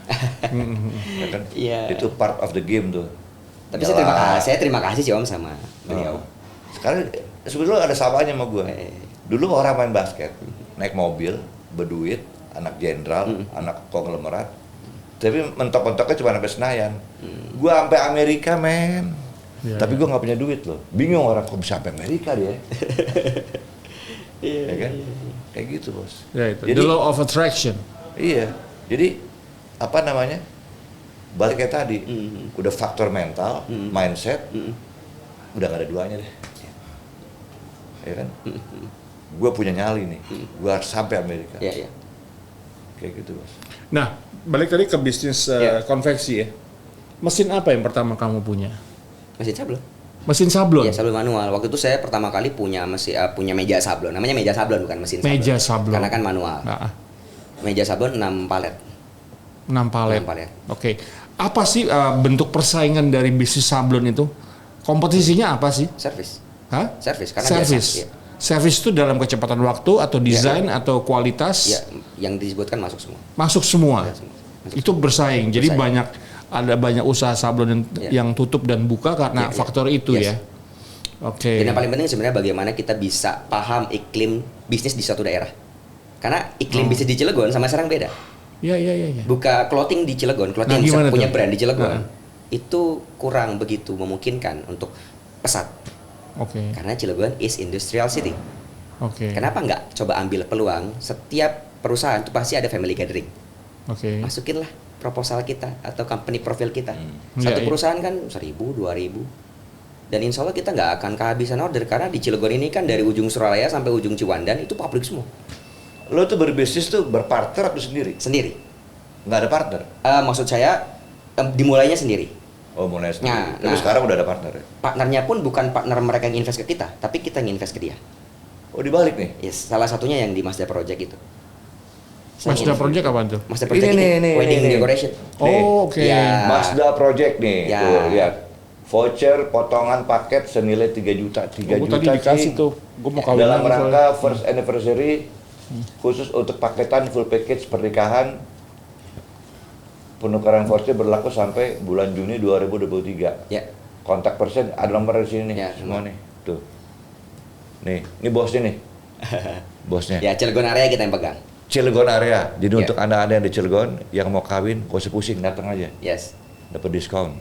[SPEAKER 1] Ya kan?
[SPEAKER 3] Iya.
[SPEAKER 1] Itu part of the game tuh.
[SPEAKER 3] Tapi
[SPEAKER 1] Nyela.
[SPEAKER 3] saya terima kasih sih Om sama beliau.
[SPEAKER 1] Sekarang sebetulnya ada samanya sama gue.
[SPEAKER 3] Eh.
[SPEAKER 1] Dulu orang main basket, naik mobil, berduit, anak jenderal, anak konglomerat. Tapi mentok-mentoknya cuma sampai Senayan. Gua sampai Amerika, men.
[SPEAKER 2] Iya,
[SPEAKER 1] Tapi gua nggak punya duit loh. Bingung orang kok bisa sampai Amerika dia. Ya kan? Kayak gitu, Bos.
[SPEAKER 2] Ya itu.
[SPEAKER 1] Jadi,
[SPEAKER 2] The law of attraction.
[SPEAKER 1] iya. Jadi apa namanya? Balik kayak tadi, udah faktor mental, mindset, udah gak ada duanya deh. Ya kan? Gue punya nyali nih, gue harus sampai Amerika.
[SPEAKER 3] Iya.
[SPEAKER 1] Kayak gitu, Bos.
[SPEAKER 2] Nah, balik tadi ke bisnis konveksi ya. Mesin apa yang pertama kamu punya?
[SPEAKER 3] Mesin sablon.
[SPEAKER 2] Mesin sablon.
[SPEAKER 3] Iya, sablon manual. Waktu itu saya pertama kali punya punya meja sablon. Namanya meja sablon bukan mesin sablon.
[SPEAKER 2] Meja sablon.
[SPEAKER 3] Karena kan manual.
[SPEAKER 2] Nah,
[SPEAKER 3] Meja sablon 6 palet.
[SPEAKER 2] 6 palet.
[SPEAKER 3] 6 palet.
[SPEAKER 2] Oke. Apa sih bentuk persaingan dari bisnis sablon itu? Kompetisinya apa sih?
[SPEAKER 3] Service.
[SPEAKER 2] Hah?
[SPEAKER 3] Service karena
[SPEAKER 2] Service.
[SPEAKER 3] biasa. Iya.
[SPEAKER 2] Service itu dalam kecepatan waktu atau desain atau kualitas?
[SPEAKER 3] Iya, yang disebutkan masuk semua.
[SPEAKER 2] Masuk semua.
[SPEAKER 3] Ya, semua. Masuk
[SPEAKER 2] Itu bersaing. Jadi
[SPEAKER 3] Bersaing.
[SPEAKER 2] ada banyak usaha sablon yang tutup dan buka karena faktor itu
[SPEAKER 3] Yes.
[SPEAKER 2] ya. Oke.
[SPEAKER 3] Dan yang paling penting sebenarnya bagaimana kita bisa paham iklim bisnis di suatu daerah. Karena iklim bisnis di Cilegon sama Serang beda.
[SPEAKER 2] Iya.
[SPEAKER 3] Buka clothing di Cilegon, clothing
[SPEAKER 2] Nah,
[SPEAKER 3] yang
[SPEAKER 2] gimana
[SPEAKER 3] punya
[SPEAKER 2] tuh?
[SPEAKER 3] brand di Cilegon,
[SPEAKER 2] Nah.
[SPEAKER 3] itu kurang begitu memungkinkan untuk pesat.
[SPEAKER 2] Oke.
[SPEAKER 3] Karena Cilegon is industrial city.
[SPEAKER 2] Oke.
[SPEAKER 3] Kenapa nggak coba ambil peluang setiap perusahaan itu pasti ada family gathering.
[SPEAKER 2] Oke.
[SPEAKER 3] Masukinlah proposal kita atau company profile kita.
[SPEAKER 2] Iya,
[SPEAKER 3] Satu
[SPEAKER 2] iya.
[SPEAKER 3] perusahaan kan 1.000, 2.000. Dan insya Allah kita nggak akan kehabisan order karena di Cilegon ini kan dari ujung Suralaya sampai ujung Ciwandan itu pabrik semua.
[SPEAKER 1] Lo tuh berbisnis tuh berpartner atau sendiri?
[SPEAKER 3] Sendiri.
[SPEAKER 1] Nggak ada partner?
[SPEAKER 3] Maksud saya dimulainya sendiri.
[SPEAKER 1] Oh, mulai sendiri.
[SPEAKER 3] Nah,
[SPEAKER 1] Tapi sekarang udah ada partner ya?
[SPEAKER 3] Partnernya pun bukan partner mereka yang invest ke kita, tapi kita yang invest ke dia.
[SPEAKER 1] Oh, dibalik nih?
[SPEAKER 3] Yes, salah satunya yang di Mazda Project itu. Saya
[SPEAKER 2] Mazda
[SPEAKER 3] invest.
[SPEAKER 2] Project apa tuh?
[SPEAKER 3] Mazda Project
[SPEAKER 1] Ini,
[SPEAKER 3] ini,
[SPEAKER 1] nih,
[SPEAKER 3] wedding
[SPEAKER 1] nih.
[SPEAKER 3] decoration.
[SPEAKER 1] Nih.
[SPEAKER 2] Oh, oke.
[SPEAKER 3] Ya.
[SPEAKER 1] Mazda Project nih,
[SPEAKER 3] Ya.
[SPEAKER 1] tuh lihat. Voucher potongan paket senilai 3 juta. 3
[SPEAKER 2] Gua
[SPEAKER 1] juta
[SPEAKER 2] tadi dikasih
[SPEAKER 1] Cing.
[SPEAKER 2] tuh. Gua mau kawin
[SPEAKER 1] Dalam
[SPEAKER 2] lagi
[SPEAKER 1] rangka first anniversary khusus untuk paketan full package pernikahan. Penukaran voucher berlaku sampai bulan Juni 2023.
[SPEAKER 3] Ya.
[SPEAKER 1] Kontak person ada nomor di sini nih,
[SPEAKER 3] Ya,
[SPEAKER 1] semua nih. Tuh. Nih, ini bosnya nih. Bosnya.
[SPEAKER 3] Ya, Cilegon area kita yang pegang.
[SPEAKER 1] Cilegon area. Jadi
[SPEAKER 3] Ya.
[SPEAKER 1] untuk Anda yang di Cilegon yang mau kawin, gak usah pusing, datang aja.
[SPEAKER 3] Yes.
[SPEAKER 1] Dapat diskon.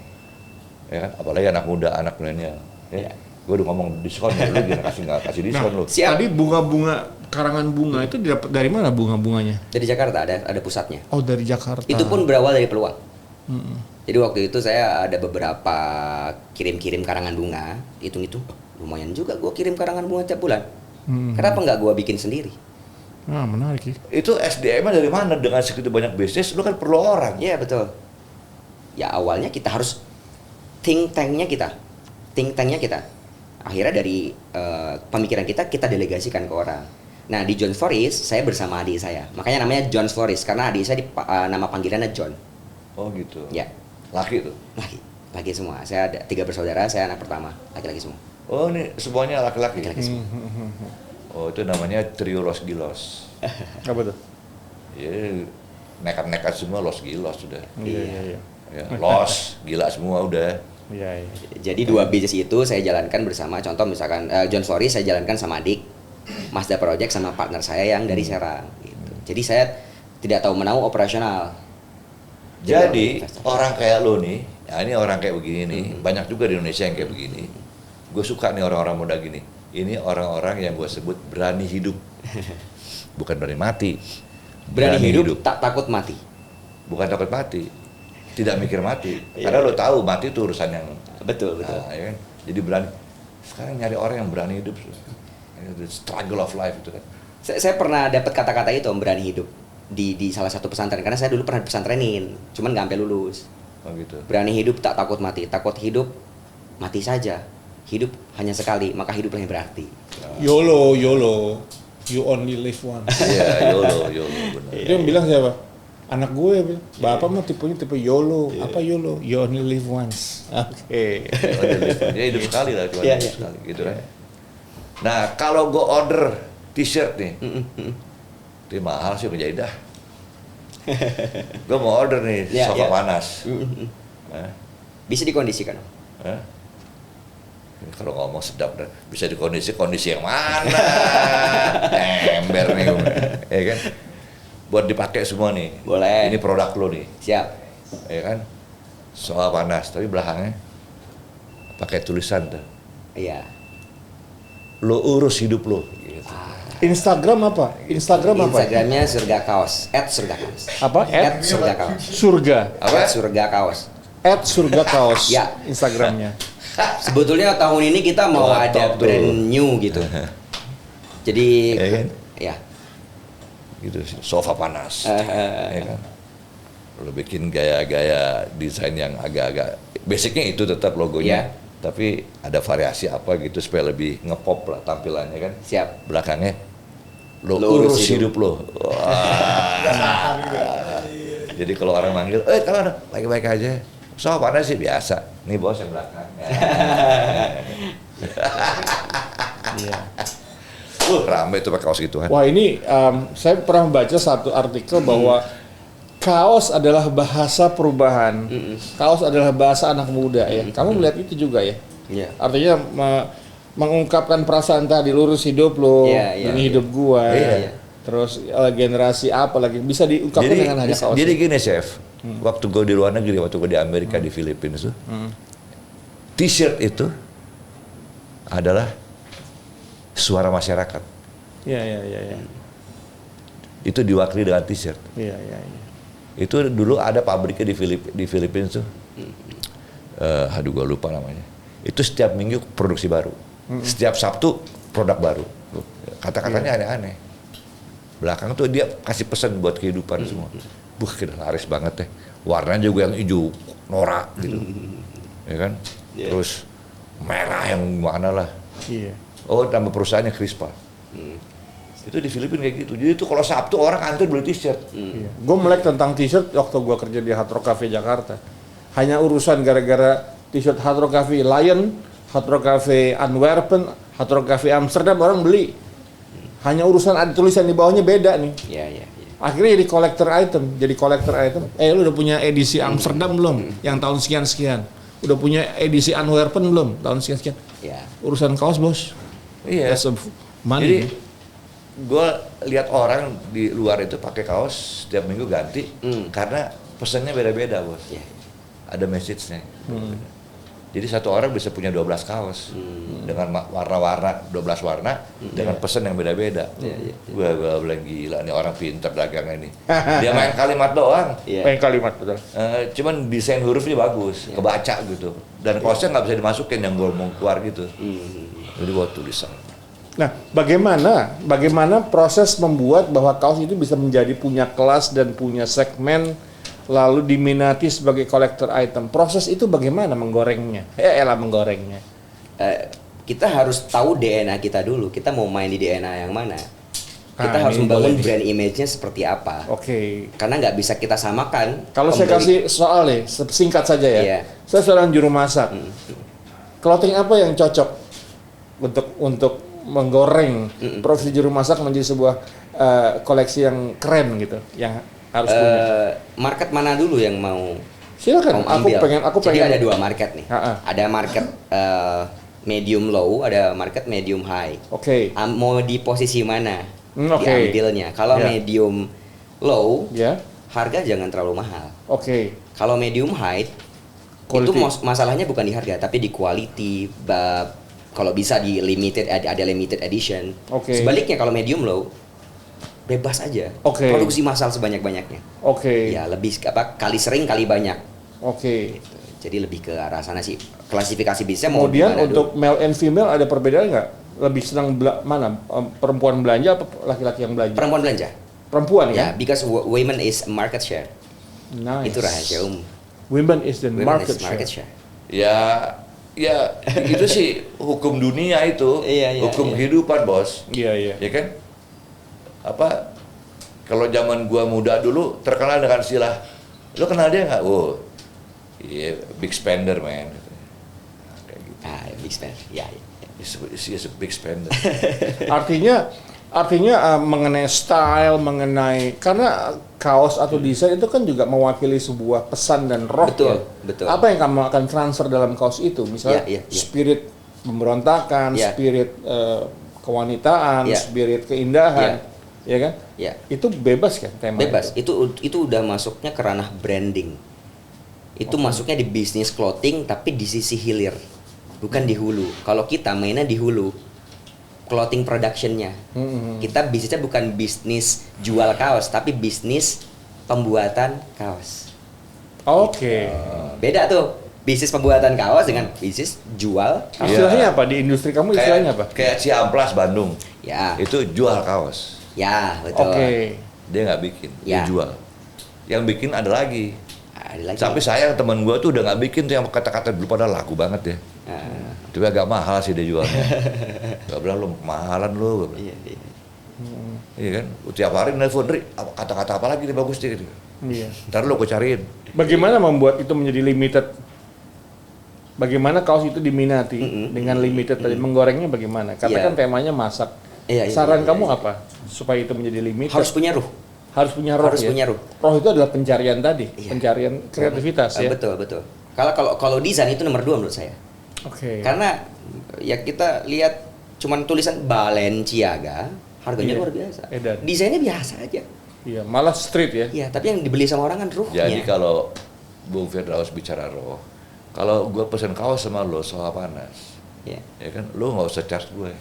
[SPEAKER 1] Ya kan? Apalagi anak muda, anak milenial. Ya.
[SPEAKER 3] Ya.
[SPEAKER 1] Gue udah ngomong diskon, ya, lu jangan kasih diskon lu.
[SPEAKER 3] Siap.
[SPEAKER 2] Tadi bunga-bunga karangan bunga itu didapat dari mana bunga-bunganya?
[SPEAKER 3] Dari Jakarta ada pusatnya.
[SPEAKER 2] Oh, dari Jakarta.
[SPEAKER 3] Itu pun berawal dari peluang.
[SPEAKER 2] Mm-mm.
[SPEAKER 3] Jadi waktu itu saya ada beberapa kirim-kirim karangan bunga, hitung-hitung, lumayan juga gue kirim karangan bunga tiap bulan. Kenapa nggak gue bikin sendiri?
[SPEAKER 2] Ah, menarik ya.
[SPEAKER 1] Itu SDM-nya dari mana? Dengan segitu banyak bisnis, lu kan perlu orang.
[SPEAKER 3] Iya betul. Ya awalnya kita harus think tanknya kita. Akhirnya dari pemikiran kita delegasikan ke orang. Nah di John Floris saya bersama adik saya, makanya namanya John Floris karena adik saya nama panggilannya John.
[SPEAKER 1] Oh gitu.
[SPEAKER 3] Ya
[SPEAKER 1] Laki tuh.
[SPEAKER 3] laki semua. Saya ada 3 bersaudara, saya anak pertama, laki-laki semua.
[SPEAKER 1] Oh ini semuanya laki-laki.
[SPEAKER 3] Laki-laki semua.
[SPEAKER 1] Oh itu namanya trio Los Gilos.
[SPEAKER 2] Apa tuh?
[SPEAKER 1] Ya nekat-nekat semua Los Gilos sudah.
[SPEAKER 2] Iya.
[SPEAKER 1] Ya, Los gila semua udah.
[SPEAKER 2] Iya.
[SPEAKER 3] Jadi 2 bisnis itu saya jalankan bersama. Contoh misalkan John Floris saya jalankan sama adik, Mazda Project sama partner saya yang dari Serang. Gitu. Jadi saya tidak tahu menahu operasional.
[SPEAKER 1] Jadi
[SPEAKER 3] investor.
[SPEAKER 1] orang kayak lo nih, ya ini orang kayak begini nih, banyak juga di Indonesia yang kayak begini. Gue suka nih orang-orang muda gini. Ini orang-orang yang gue sebut berani hidup, bukan berani mati.
[SPEAKER 3] Berani hidup tak takut mati.
[SPEAKER 1] Bukan takut mati, tidak mikir mati. Karena lo tahu mati itu urusan yang
[SPEAKER 3] Betul.
[SPEAKER 1] Nah, ya kan? Jadi berani. Sekarang nyari orang yang berani hidup, the struggle of life itu kan.
[SPEAKER 3] Saya pernah dapat kata-kata itu om, berani hidup di salah satu pesantren karena saya dulu pernah pesantrenin, cuman nggak sampai lulus.
[SPEAKER 1] Oh gitu.
[SPEAKER 3] Berani hidup tak takut mati. Takut hidup mati saja. Hidup hanya sekali, maka hiduplah yang berarti.
[SPEAKER 2] YOLO. You only live once.
[SPEAKER 1] Iya, YOLO benar.
[SPEAKER 2] Dia yang bilang siapa? Anak gue bilang, bapak mah tipenya tipe YOLO. Apa YOLO? You only live once. Oke.
[SPEAKER 1] Ya hidup sekali lah, cuma
[SPEAKER 3] Iya,
[SPEAKER 1] hidup
[SPEAKER 3] iya.
[SPEAKER 1] sekali gitu kan. Nah, kalau gue order t-shirt nih, itu mahal sih menjadi dah. Gue mau order nih
[SPEAKER 3] Iya,
[SPEAKER 1] sofa
[SPEAKER 3] iya.
[SPEAKER 1] panas. Hah?
[SPEAKER 3] Bisa dikondisikan. Om.
[SPEAKER 1] Hah? Kalau ngomong sedap dah, bisa kondisi yang mana? Ember nih, ya kan? buat dipakai semua nih.
[SPEAKER 3] Boleh.
[SPEAKER 1] Ini produk lo nih,
[SPEAKER 3] Siap.
[SPEAKER 1] ya kan? Soal panas, tapi belakangnya pakai tulisan tuh.
[SPEAKER 3] Iya.
[SPEAKER 1] Lo urus hidup lo. Gitu.
[SPEAKER 2] Instagram apa?
[SPEAKER 3] Instagramnya Surga Kaos. @surgakaos.
[SPEAKER 2] Apa?
[SPEAKER 3] Surga Kaos.
[SPEAKER 2] Surga.
[SPEAKER 1] Apa?
[SPEAKER 3] Surga Kaos.
[SPEAKER 2] @surga kaos.
[SPEAKER 3] Ya.
[SPEAKER 2] Instagramnya.
[SPEAKER 3] Sebetulnya tahun ini kita mau
[SPEAKER 1] Wah,
[SPEAKER 3] ada
[SPEAKER 1] top tuh.
[SPEAKER 3] brand new gitu. Jadi
[SPEAKER 1] Ya kan?
[SPEAKER 3] ya.
[SPEAKER 1] Gitu sih, sofa panas. Ya kan? Lo bikin gaya-gaya desain yang agak-agak basicnya itu tetap logonya.
[SPEAKER 3] Iya.
[SPEAKER 1] Tapi ada variasi apa gitu supaya lebih ngepop lah tampilannya kan.
[SPEAKER 3] Siap.
[SPEAKER 1] Belakangnya lo
[SPEAKER 3] Lo urus
[SPEAKER 1] urus hidup lo. Wah. Jadi kalau orang manggil, kamu baik-baik aja. So panas sih biasa. Nih bos yang belakang.
[SPEAKER 2] Iya.
[SPEAKER 1] Rame tuh pakai kaos gituan.
[SPEAKER 2] Wah ini saya pernah baca satu artikel bahwa kaos adalah bahasa perubahan. Kaos adalah bahasa anak muda ya. Kamu melihat itu juga ya?
[SPEAKER 3] Iya.
[SPEAKER 2] Artinya mengungkapkan perasaan tadi, lurus hidup lo,
[SPEAKER 3] Iya,
[SPEAKER 2] ini hidup gua.
[SPEAKER 1] Iya.
[SPEAKER 2] Terus generasi apa lagi bisa diungkapkan dengan hanya kaos.
[SPEAKER 1] Jadi gini chef, waktu gue di luar negeri, waktu gue di Amerika, di Filipina tuh, t-shirt itu adalah suara masyarakat.
[SPEAKER 2] Iya.
[SPEAKER 1] Itu diwakili dengan t-shirt.
[SPEAKER 2] Iya.
[SPEAKER 1] Itu dulu ada pabriknya di Filipina tuh. Aduh gue lupa namanya. Itu setiap minggu produksi baru. Setiap Sabtu produk baru. Kata-katanya aneh-aneh. Belakang tuh dia kasih pesan buat kehidupan semua. Kita laris banget deh. Warnanya juga yang hijau norak gitu. Ya kan? Terus merah yang mana lah.
[SPEAKER 2] Iya.
[SPEAKER 1] Oh, nama perusahaannya Crispa. Itu di Filipina kayak gitu. Jadi itu kalau Sabtu orang antri beli t-shirt.
[SPEAKER 2] Iya. Gue melek tentang t-shirt waktu gue kerja di Hard Rock Cafe Jakarta. Hanya urusan gara-gara t-shirt Hard Rock Cafe Lion, Hard Rock Cafe Antwerpen, Hard Rock Cafe Amsterdam orang beli. Hanya urusan ada tulisan di bawahnya beda nih.
[SPEAKER 3] Iya.
[SPEAKER 2] Akhirnya jadi collector item. Lu udah punya edisi Amsterdam belum? Yang tahun sekian-sekian. Udah punya edisi Antwerpen belum? Tahun sekian-sekian.
[SPEAKER 3] Iya.
[SPEAKER 2] Urusan kaos, Bos.
[SPEAKER 1] Iya.
[SPEAKER 2] That's a money.
[SPEAKER 1] Jadi gue lihat orang di luar itu pakai kaos setiap minggu ganti karena pesannya beda-beda bos.
[SPEAKER 3] Iya.
[SPEAKER 1] Ada message-nya. Jadi satu orang bisa punya 12 kaos dengan warna-warna 12 warna dengan pesan yang beda-beda. Gue bilang gila nih orang pintar dagangnya ini. Dia main kalimat doang.
[SPEAKER 3] Iya.
[SPEAKER 2] Pengen kalimat betul.
[SPEAKER 1] Cuman desain hurufnya bagus, kebaca gitu. Dan kaosnya nggak bisa dimasukin yang gue mau keluar gitu. Jadi buat tulisan.
[SPEAKER 2] Nah, bagaimana proses membuat bahwa kaos itu bisa menjadi punya kelas dan punya segmen lalu diminati sebagai collector item. Proses itu bagaimana menggorengnya? Menggorengnya.
[SPEAKER 3] Kita harus tahu DNA kita dulu. Kita mau main di DNA yang mana? Kita harus
[SPEAKER 2] ini
[SPEAKER 3] membangun
[SPEAKER 2] boleh.
[SPEAKER 3] brand image-nya seperti apa.
[SPEAKER 2] Oke.
[SPEAKER 3] Karena nggak bisa kita samakan.
[SPEAKER 2] Kalau saya kasih soal nih, singkat saja ya.
[SPEAKER 3] Iya.
[SPEAKER 2] Saya seorang juru masak. Clothing apa yang cocok untuk menggoreng profesi juru masak menjadi sebuah koleksi yang keren gitu, yang harus punya.
[SPEAKER 3] Market mana dulu yang mau
[SPEAKER 2] Silakan.
[SPEAKER 3] kamu ambil?
[SPEAKER 2] Aku
[SPEAKER 3] Jadi
[SPEAKER 2] pengen.
[SPEAKER 3] ada dua market nih. Ada market medium low, ada market medium high.
[SPEAKER 2] Oke.
[SPEAKER 3] Mau di posisi mana
[SPEAKER 2] Oke.
[SPEAKER 3] diambilnya? Kalau
[SPEAKER 2] Ya.
[SPEAKER 3] medium low,
[SPEAKER 2] Ya.
[SPEAKER 3] harga jangan terlalu mahal.
[SPEAKER 2] Oke.
[SPEAKER 3] Kalau medium high,
[SPEAKER 2] Quality.
[SPEAKER 3] itu masalahnya bukan di harga, tapi di quality. Kalau bisa di limited, ada limited edition.
[SPEAKER 2] Oke.
[SPEAKER 3] Sebaliknya kalau medium low, bebas aja.
[SPEAKER 2] Oke.
[SPEAKER 3] Produksi massal sebanyak-banyaknya.
[SPEAKER 2] Oke.
[SPEAKER 3] Ya lebih kali sering kali banyak.
[SPEAKER 2] Oke.
[SPEAKER 3] Gitu. Jadi lebih ke arah sana sih. Klasifikasi bisnisnya mau
[SPEAKER 2] Kemudian
[SPEAKER 3] gimana
[SPEAKER 2] untuk male and female ada perbedaan nggak? Lebih senang mana? Perempuan belanja apa laki-laki yang belanja?
[SPEAKER 3] perempuan belanja.
[SPEAKER 2] Perempuan
[SPEAKER 3] Ya,
[SPEAKER 2] ya.
[SPEAKER 3] because women is market share.
[SPEAKER 2] Nice.
[SPEAKER 3] Itu rahasia umum.
[SPEAKER 2] Women is the
[SPEAKER 3] Women
[SPEAKER 2] market
[SPEAKER 3] is market share.
[SPEAKER 1] Ya itu sih hukum dunia itu,
[SPEAKER 3] Iya,
[SPEAKER 1] hukum
[SPEAKER 3] iya.
[SPEAKER 1] kehidupan bos,
[SPEAKER 2] Iya.
[SPEAKER 1] ya kan? Apa? Kalau zaman gua muda dulu terkenal dengan istilah, lo kenal dia nggak? Oh, iya, big spender man. Kayak gitu.
[SPEAKER 3] Big spend. Ya.
[SPEAKER 1] He's a big spender.
[SPEAKER 2] Artinya mengenai style, mengenai karena kaos atau desain itu kan juga mewakili sebuah pesan dan roh.
[SPEAKER 3] Betul,
[SPEAKER 2] ya.
[SPEAKER 3] betul.
[SPEAKER 2] Apa yang kamu akan transfer dalam kaos itu? Misalnya
[SPEAKER 3] Iya.
[SPEAKER 2] spirit pemberontakan,
[SPEAKER 3] Iya.
[SPEAKER 2] spirit kewanitaan,
[SPEAKER 3] Iya.
[SPEAKER 2] spirit keindahan.
[SPEAKER 3] Iya.
[SPEAKER 2] ya kan?
[SPEAKER 3] Ya.
[SPEAKER 2] Itu bebas kan tema
[SPEAKER 3] Bebas.
[SPEAKER 2] itu?
[SPEAKER 3] Itu udah masuknya ke ranah branding. Itu masuknya di bisnis clothing tapi di sisi hilir, bukan di hulu. Kalau kita mainnya di hulu, clothing productionnya. Kita bisnisnya bukan bisnis jual kaos, tapi bisnis pembuatan kaos.
[SPEAKER 2] Oke.
[SPEAKER 3] Beda tuh bisnis pembuatan kaos dengan bisnis jual kaos.
[SPEAKER 2] Istilahnya apa di industri kamu? Istilahnya apa?
[SPEAKER 1] Kayak Ciamplas Bandung.
[SPEAKER 3] Ya,
[SPEAKER 1] Itu jual kaos.
[SPEAKER 3] ya betul.
[SPEAKER 2] Oke.
[SPEAKER 1] Dia nggak bikin,
[SPEAKER 3] Ya.
[SPEAKER 1] dia jual. Yang bikin ada lagi.
[SPEAKER 3] Ada lagi.
[SPEAKER 1] Tapi sayang teman gue tuh udah nggak bikin tuh yang kata-kata dulu pada laku banget ya.
[SPEAKER 3] Ah,
[SPEAKER 1] Tapi agak mahal sih dia jualnya. Gak bilang lu mahalan lu. Gua bilang.
[SPEAKER 3] iya, iya.
[SPEAKER 1] Iya kan, tiap hari nelfon, Ri, kata-kata apa lagi nih bagus nih gitu.
[SPEAKER 2] Iya.
[SPEAKER 1] Ntar lu gue cariin.
[SPEAKER 2] Bagaimana membuat itu menjadi limited? Bagaimana kaos itu diminati dengan limited tadi? Menggorengnya bagaimana? Katakan temanya masak.
[SPEAKER 3] Iya, iya,
[SPEAKER 2] Saran
[SPEAKER 3] iya,
[SPEAKER 2] kamu
[SPEAKER 3] iya.
[SPEAKER 2] apa supaya itu menjadi limited?
[SPEAKER 3] Harus punya ruh.
[SPEAKER 2] Harus punya roh.
[SPEAKER 3] Harus
[SPEAKER 2] ya?
[SPEAKER 3] punya roh.
[SPEAKER 2] Roh itu adalah pencarian tadi,
[SPEAKER 3] Iya.
[SPEAKER 2] pencarian kreativitas ya.
[SPEAKER 3] Betul, betul. Kalau desain itu nomor 2 menurut saya.
[SPEAKER 2] Oke.
[SPEAKER 3] Karena ya kita lihat cuman tulisan Balenciaga, harganya
[SPEAKER 2] Iya,
[SPEAKER 3] luar biasa.
[SPEAKER 2] edan.
[SPEAKER 3] Desainnya biasa aja.
[SPEAKER 2] Iya, malah street ya.
[SPEAKER 3] Iya, tapi yang dibeli sama orang kan ruhnya.
[SPEAKER 1] Jadi kalau Bung Firdaus bicara roh, kalau gue pesen kaos sama lo soal panas,
[SPEAKER 3] Ya.
[SPEAKER 1] ya kan, lo nggak usah charge gue.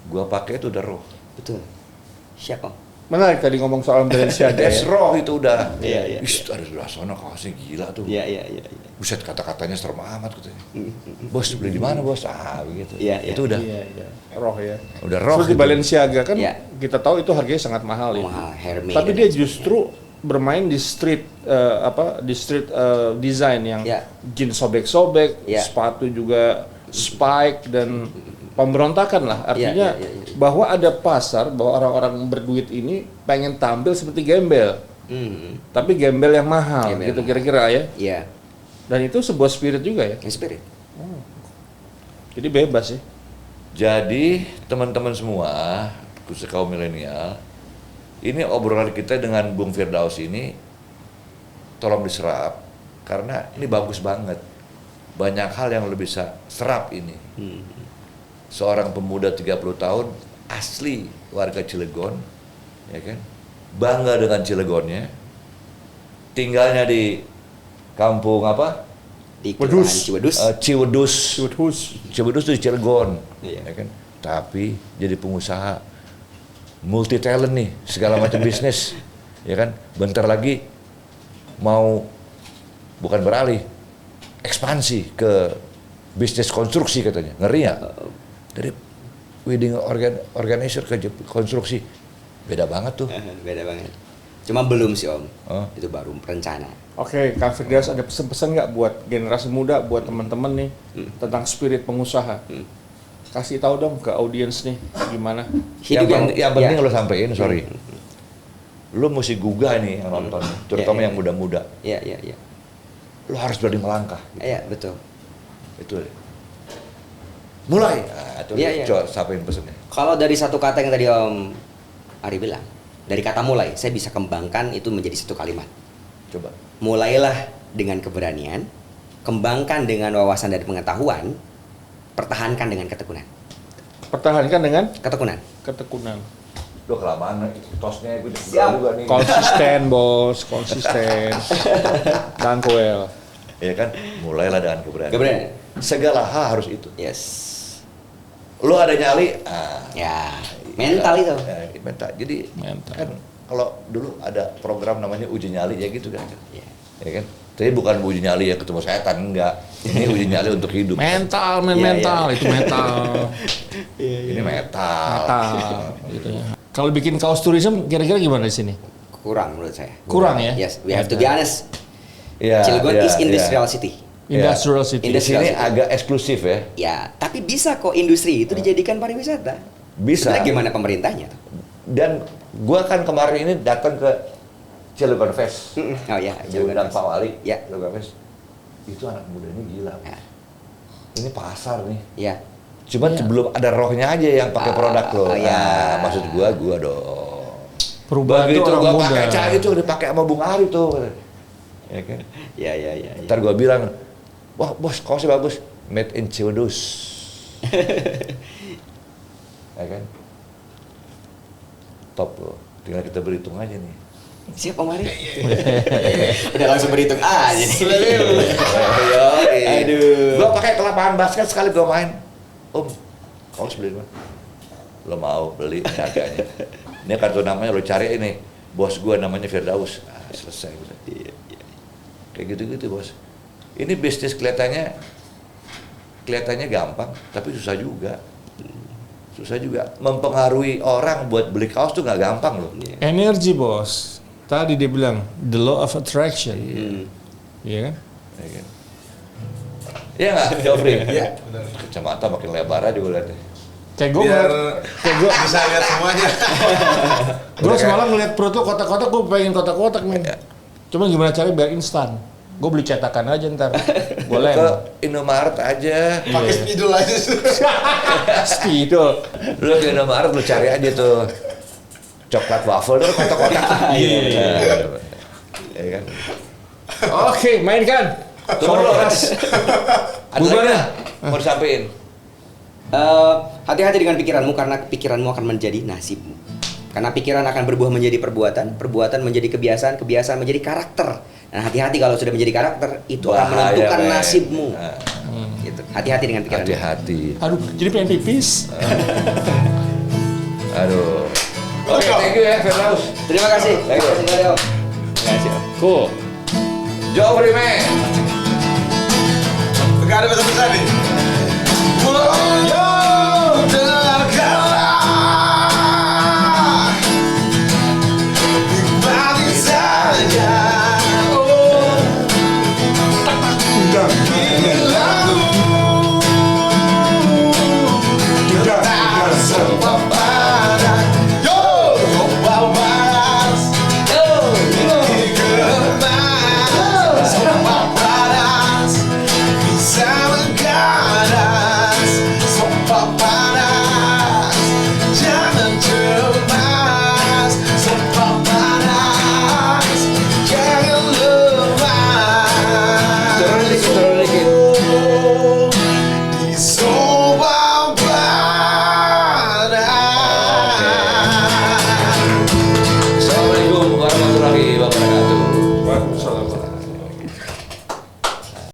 [SPEAKER 1] Gue pakai itu udah roh.
[SPEAKER 3] Betul. Siapa?
[SPEAKER 2] Menarik tadi ngomong soal Balenciaga
[SPEAKER 1] That's
[SPEAKER 2] ya.
[SPEAKER 1] roh itu udah.
[SPEAKER 3] Iya, iya,
[SPEAKER 1] Ih, ada sebelah sana kaosnya gila tuh.
[SPEAKER 3] Iya.
[SPEAKER 1] Buset kata-katanya serem amat katanya. Bos beli di mana bos? Ah begitu.
[SPEAKER 3] Iya, iya.
[SPEAKER 1] Itu udah
[SPEAKER 2] Iya, iya. Roh ya.
[SPEAKER 1] udah roh.
[SPEAKER 2] Seperti
[SPEAKER 1] gitu.
[SPEAKER 2] Balenciaga kan
[SPEAKER 3] Iya.
[SPEAKER 2] kita tahu itu harganya sangat mahal ya.
[SPEAKER 3] Mahal, Hermes.
[SPEAKER 2] Tapi dia justru bermain di street design yang
[SPEAKER 3] Ya.
[SPEAKER 2] jeans sobek-sobek,
[SPEAKER 3] Ya.
[SPEAKER 2] sepatu juga spike dan pemberontakan lah. Artinya
[SPEAKER 3] Ya.
[SPEAKER 2] bahwa ada pasar, bahwa orang-orang berduit ini pengen tampil seperti gembel, tapi gembel yang mahal
[SPEAKER 3] Gembel
[SPEAKER 2] gitu
[SPEAKER 3] mahal.
[SPEAKER 2] kira-kira ya.
[SPEAKER 3] Iya,
[SPEAKER 2] Dan itu sebuah spirit juga ya.
[SPEAKER 3] yang spirit.
[SPEAKER 2] Jadi bebas ya.
[SPEAKER 1] Jadi teman-teman semua, khususnya kaum milenial, ini obrolan kita dengan Bung Firdaus ini tolong diserap karena ini bagus banget. Banyak hal yang lebih bisa serap ini. Seorang pemuda 30 tahun asli warga Cilegon, ya kan? Bangga dengan Cilegonnya. Tinggalnya di kampung apa?
[SPEAKER 3] Di
[SPEAKER 2] Wedus.
[SPEAKER 3] Kelurahan Ciwedus.
[SPEAKER 1] Ciwedus.
[SPEAKER 2] Ciwedus.
[SPEAKER 1] Ciwedus itu di Cilegon,
[SPEAKER 3] Iya.
[SPEAKER 1] ya kan? Tapi jadi pengusaha multi talent nih, segala macam bisnis, ya kan? Bentar lagi mau bukan beralih, ekspansi ke bisnis konstruksi katanya, ngeri ya? Dari wedding organizer ke konstruksi, beda banget tuh.
[SPEAKER 3] Beda banget. Cuma belum sih Om.
[SPEAKER 1] Oh.
[SPEAKER 3] Itu baru rencana.
[SPEAKER 2] Oke, Kang Firdaus ada pesan-pesan nggak buat generasi muda, buat teman-teman nih tentang spirit pengusaha? Kasih tahu dong ke audiens nih gimana?
[SPEAKER 1] Yang penting
[SPEAKER 3] ya.
[SPEAKER 1] lo sampein, sorry. Lo mesti gugah nih yang nonton, terutama
[SPEAKER 3] Ya.
[SPEAKER 1] yang muda-muda.
[SPEAKER 3] Iya.
[SPEAKER 1] Lo harus berani melangkah.
[SPEAKER 3] Iya, betul.
[SPEAKER 1] Itu mulai. Nah, itu
[SPEAKER 3] Iya, iya.
[SPEAKER 1] coba sampein pesannya.
[SPEAKER 3] Kalau dari satu kata yang tadi Om Ari bilang, dari kata mulai, saya bisa kembangkan itu menjadi satu kalimat.
[SPEAKER 1] Coba.
[SPEAKER 3] Mulailah dengan keberanian, kembangkan dengan wawasan dan pengetahuan, pertahankan dengan ketekunan.
[SPEAKER 2] Pertahankan dengan
[SPEAKER 3] Ketekunan.
[SPEAKER 2] ketekunan.
[SPEAKER 1] Udah kelamaan tosnya gue
[SPEAKER 3] Siap.
[SPEAKER 1] juga nih.
[SPEAKER 2] Konsisten bos, konsisten. Dankoel.
[SPEAKER 1] Ya kan, mulailah dengan keberanian.
[SPEAKER 3] Keberanian.
[SPEAKER 1] Segala hal harus itu.
[SPEAKER 3] Yes.
[SPEAKER 1] Lo ada nyali,
[SPEAKER 3] Ya, mental itu.
[SPEAKER 1] Mental. Jadi
[SPEAKER 2] Mental.
[SPEAKER 1] kan kalau dulu ada program namanya uji nyali ya gitu kan.
[SPEAKER 3] Ya.
[SPEAKER 1] Ya kan? Tapi bukan uji nyali ya ketemu setan, enggak. Ini uji nyali untuk hidup.
[SPEAKER 2] Mental,
[SPEAKER 3] Iya,
[SPEAKER 2] mental,
[SPEAKER 3] iya.
[SPEAKER 2] itu mental.
[SPEAKER 1] Ini metal.
[SPEAKER 2] Mental, gitu ya. Kalau bikin kaos tourism, kira-kira gimana di sini?
[SPEAKER 3] Kurang menurut saya.
[SPEAKER 2] Kurang ya?
[SPEAKER 3] Yes, we have to be honest.
[SPEAKER 1] Ya,
[SPEAKER 3] Cilegon
[SPEAKER 1] ya,
[SPEAKER 3] is industrial
[SPEAKER 1] ya.
[SPEAKER 3] city.
[SPEAKER 2] Industrial city.
[SPEAKER 1] Di sini
[SPEAKER 3] City.
[SPEAKER 1] agak eksklusif ya.
[SPEAKER 3] Ya, tapi bisa kok industri itu dijadikan pariwisata.
[SPEAKER 1] Bisa.
[SPEAKER 3] Sebenarnya gimana pemerintahnya tuh?
[SPEAKER 1] Dan gua kan kemarin ini datang ke Cilegon Fest.
[SPEAKER 3] Oh ya,
[SPEAKER 1] Diundang Pak Wali.
[SPEAKER 3] Ya.
[SPEAKER 1] Cilegon Fest. Itu anak muda ini gila.
[SPEAKER 3] Ya.
[SPEAKER 1] Ini pasar nih.
[SPEAKER 3] Ya.
[SPEAKER 1] Cuman
[SPEAKER 2] Iya.
[SPEAKER 1] belum ada rohnya aja yang pakai produk lo.
[SPEAKER 3] ya.
[SPEAKER 1] Nah, maksud gua dong.
[SPEAKER 2] Perubahan itu
[SPEAKER 1] Begitu
[SPEAKER 2] orang
[SPEAKER 1] gua
[SPEAKER 2] muda.
[SPEAKER 1] pakai cara itu dipakai sama Bung Ari tuh. Ya kan?
[SPEAKER 3] Ya.
[SPEAKER 1] Ntar gua bilang, wah bos kaosnya bagus, made in Ciwedus. Ya kan? top loh. Tinggal kita berhitung aja nih.
[SPEAKER 3] Siap Om Ari? Udah langsung berhitung aja nih.
[SPEAKER 1] Aduh. Gua pakai ke lapangan basket sekali gua main. Om, kamu harus beli mana? Lo mau beli harganya. Ini kartu namanya lo cari ini. Bos gua namanya Firdaus. Selesai udah. Kayak gitu-gitu bos. Ini bisnis kelihatannya gampang, tapi susah juga. Susah juga. Mempengaruhi orang buat beli kaos tuh nggak gampang loh.
[SPEAKER 2] Energi bos. Tadi dia bilang the law of attraction. Iya kan?
[SPEAKER 1] Iya nggak, Jofri?
[SPEAKER 4] Iya, benar.
[SPEAKER 1] Kacamata makin lebar aja gue liatnya.
[SPEAKER 2] Kayak gue
[SPEAKER 4] Biar bisa lihat semuanya.
[SPEAKER 2] gue semalam ngeliat perut lo kotak-kotak, gue pengen kotak-kotak nih.
[SPEAKER 1] Iya.
[SPEAKER 2] Cuman gimana caranya biar instan? Gue beli cetakan aja ntar. Gue lem.
[SPEAKER 1] Ke Indomaret aja.
[SPEAKER 4] Pakai spidol aja.
[SPEAKER 2] Spidol.
[SPEAKER 1] Lu ke Indomaret lu cari aja tuh coklat waffle tuh kotak-kotak.
[SPEAKER 2] Iya.
[SPEAKER 1] Iya kan?
[SPEAKER 2] Oke, mainkan.
[SPEAKER 1] Tunggu dulu, Ras. Ada lagi
[SPEAKER 2] Bubarnya.
[SPEAKER 1] nggak? Mau disampaikan.
[SPEAKER 3] Hati-hati dengan pikiranmu karena pikiranmu akan menjadi nasibmu. Karena pikiran akan berbuah menjadi perbuatan, perbuatan menjadi kebiasaan, kebiasaan menjadi karakter. Dan hati-hati kalau sudah menjadi karakter, itu akan
[SPEAKER 1] Bahaya,
[SPEAKER 3] menentukan
[SPEAKER 1] men.
[SPEAKER 3] nasibmu.
[SPEAKER 1] Nah,
[SPEAKER 3] Gitu. Hati-hati dengan pikiran.
[SPEAKER 1] hati-hati.
[SPEAKER 2] Aduh, jadi pengen pipis.
[SPEAKER 1] Aduh. Oke, thank you ya, Firdaus.
[SPEAKER 3] Terima kasih.
[SPEAKER 1] Thank you.
[SPEAKER 3] Terima kasih.
[SPEAKER 1] Terima kasih.
[SPEAKER 2] Cool.
[SPEAKER 1] Jofri, man.
[SPEAKER 4] Enggak ada bahasa nih.
[SPEAKER 1] Assalamualaikum warahmatullahi wabarakatuh.
[SPEAKER 2] Waalaikumsalam.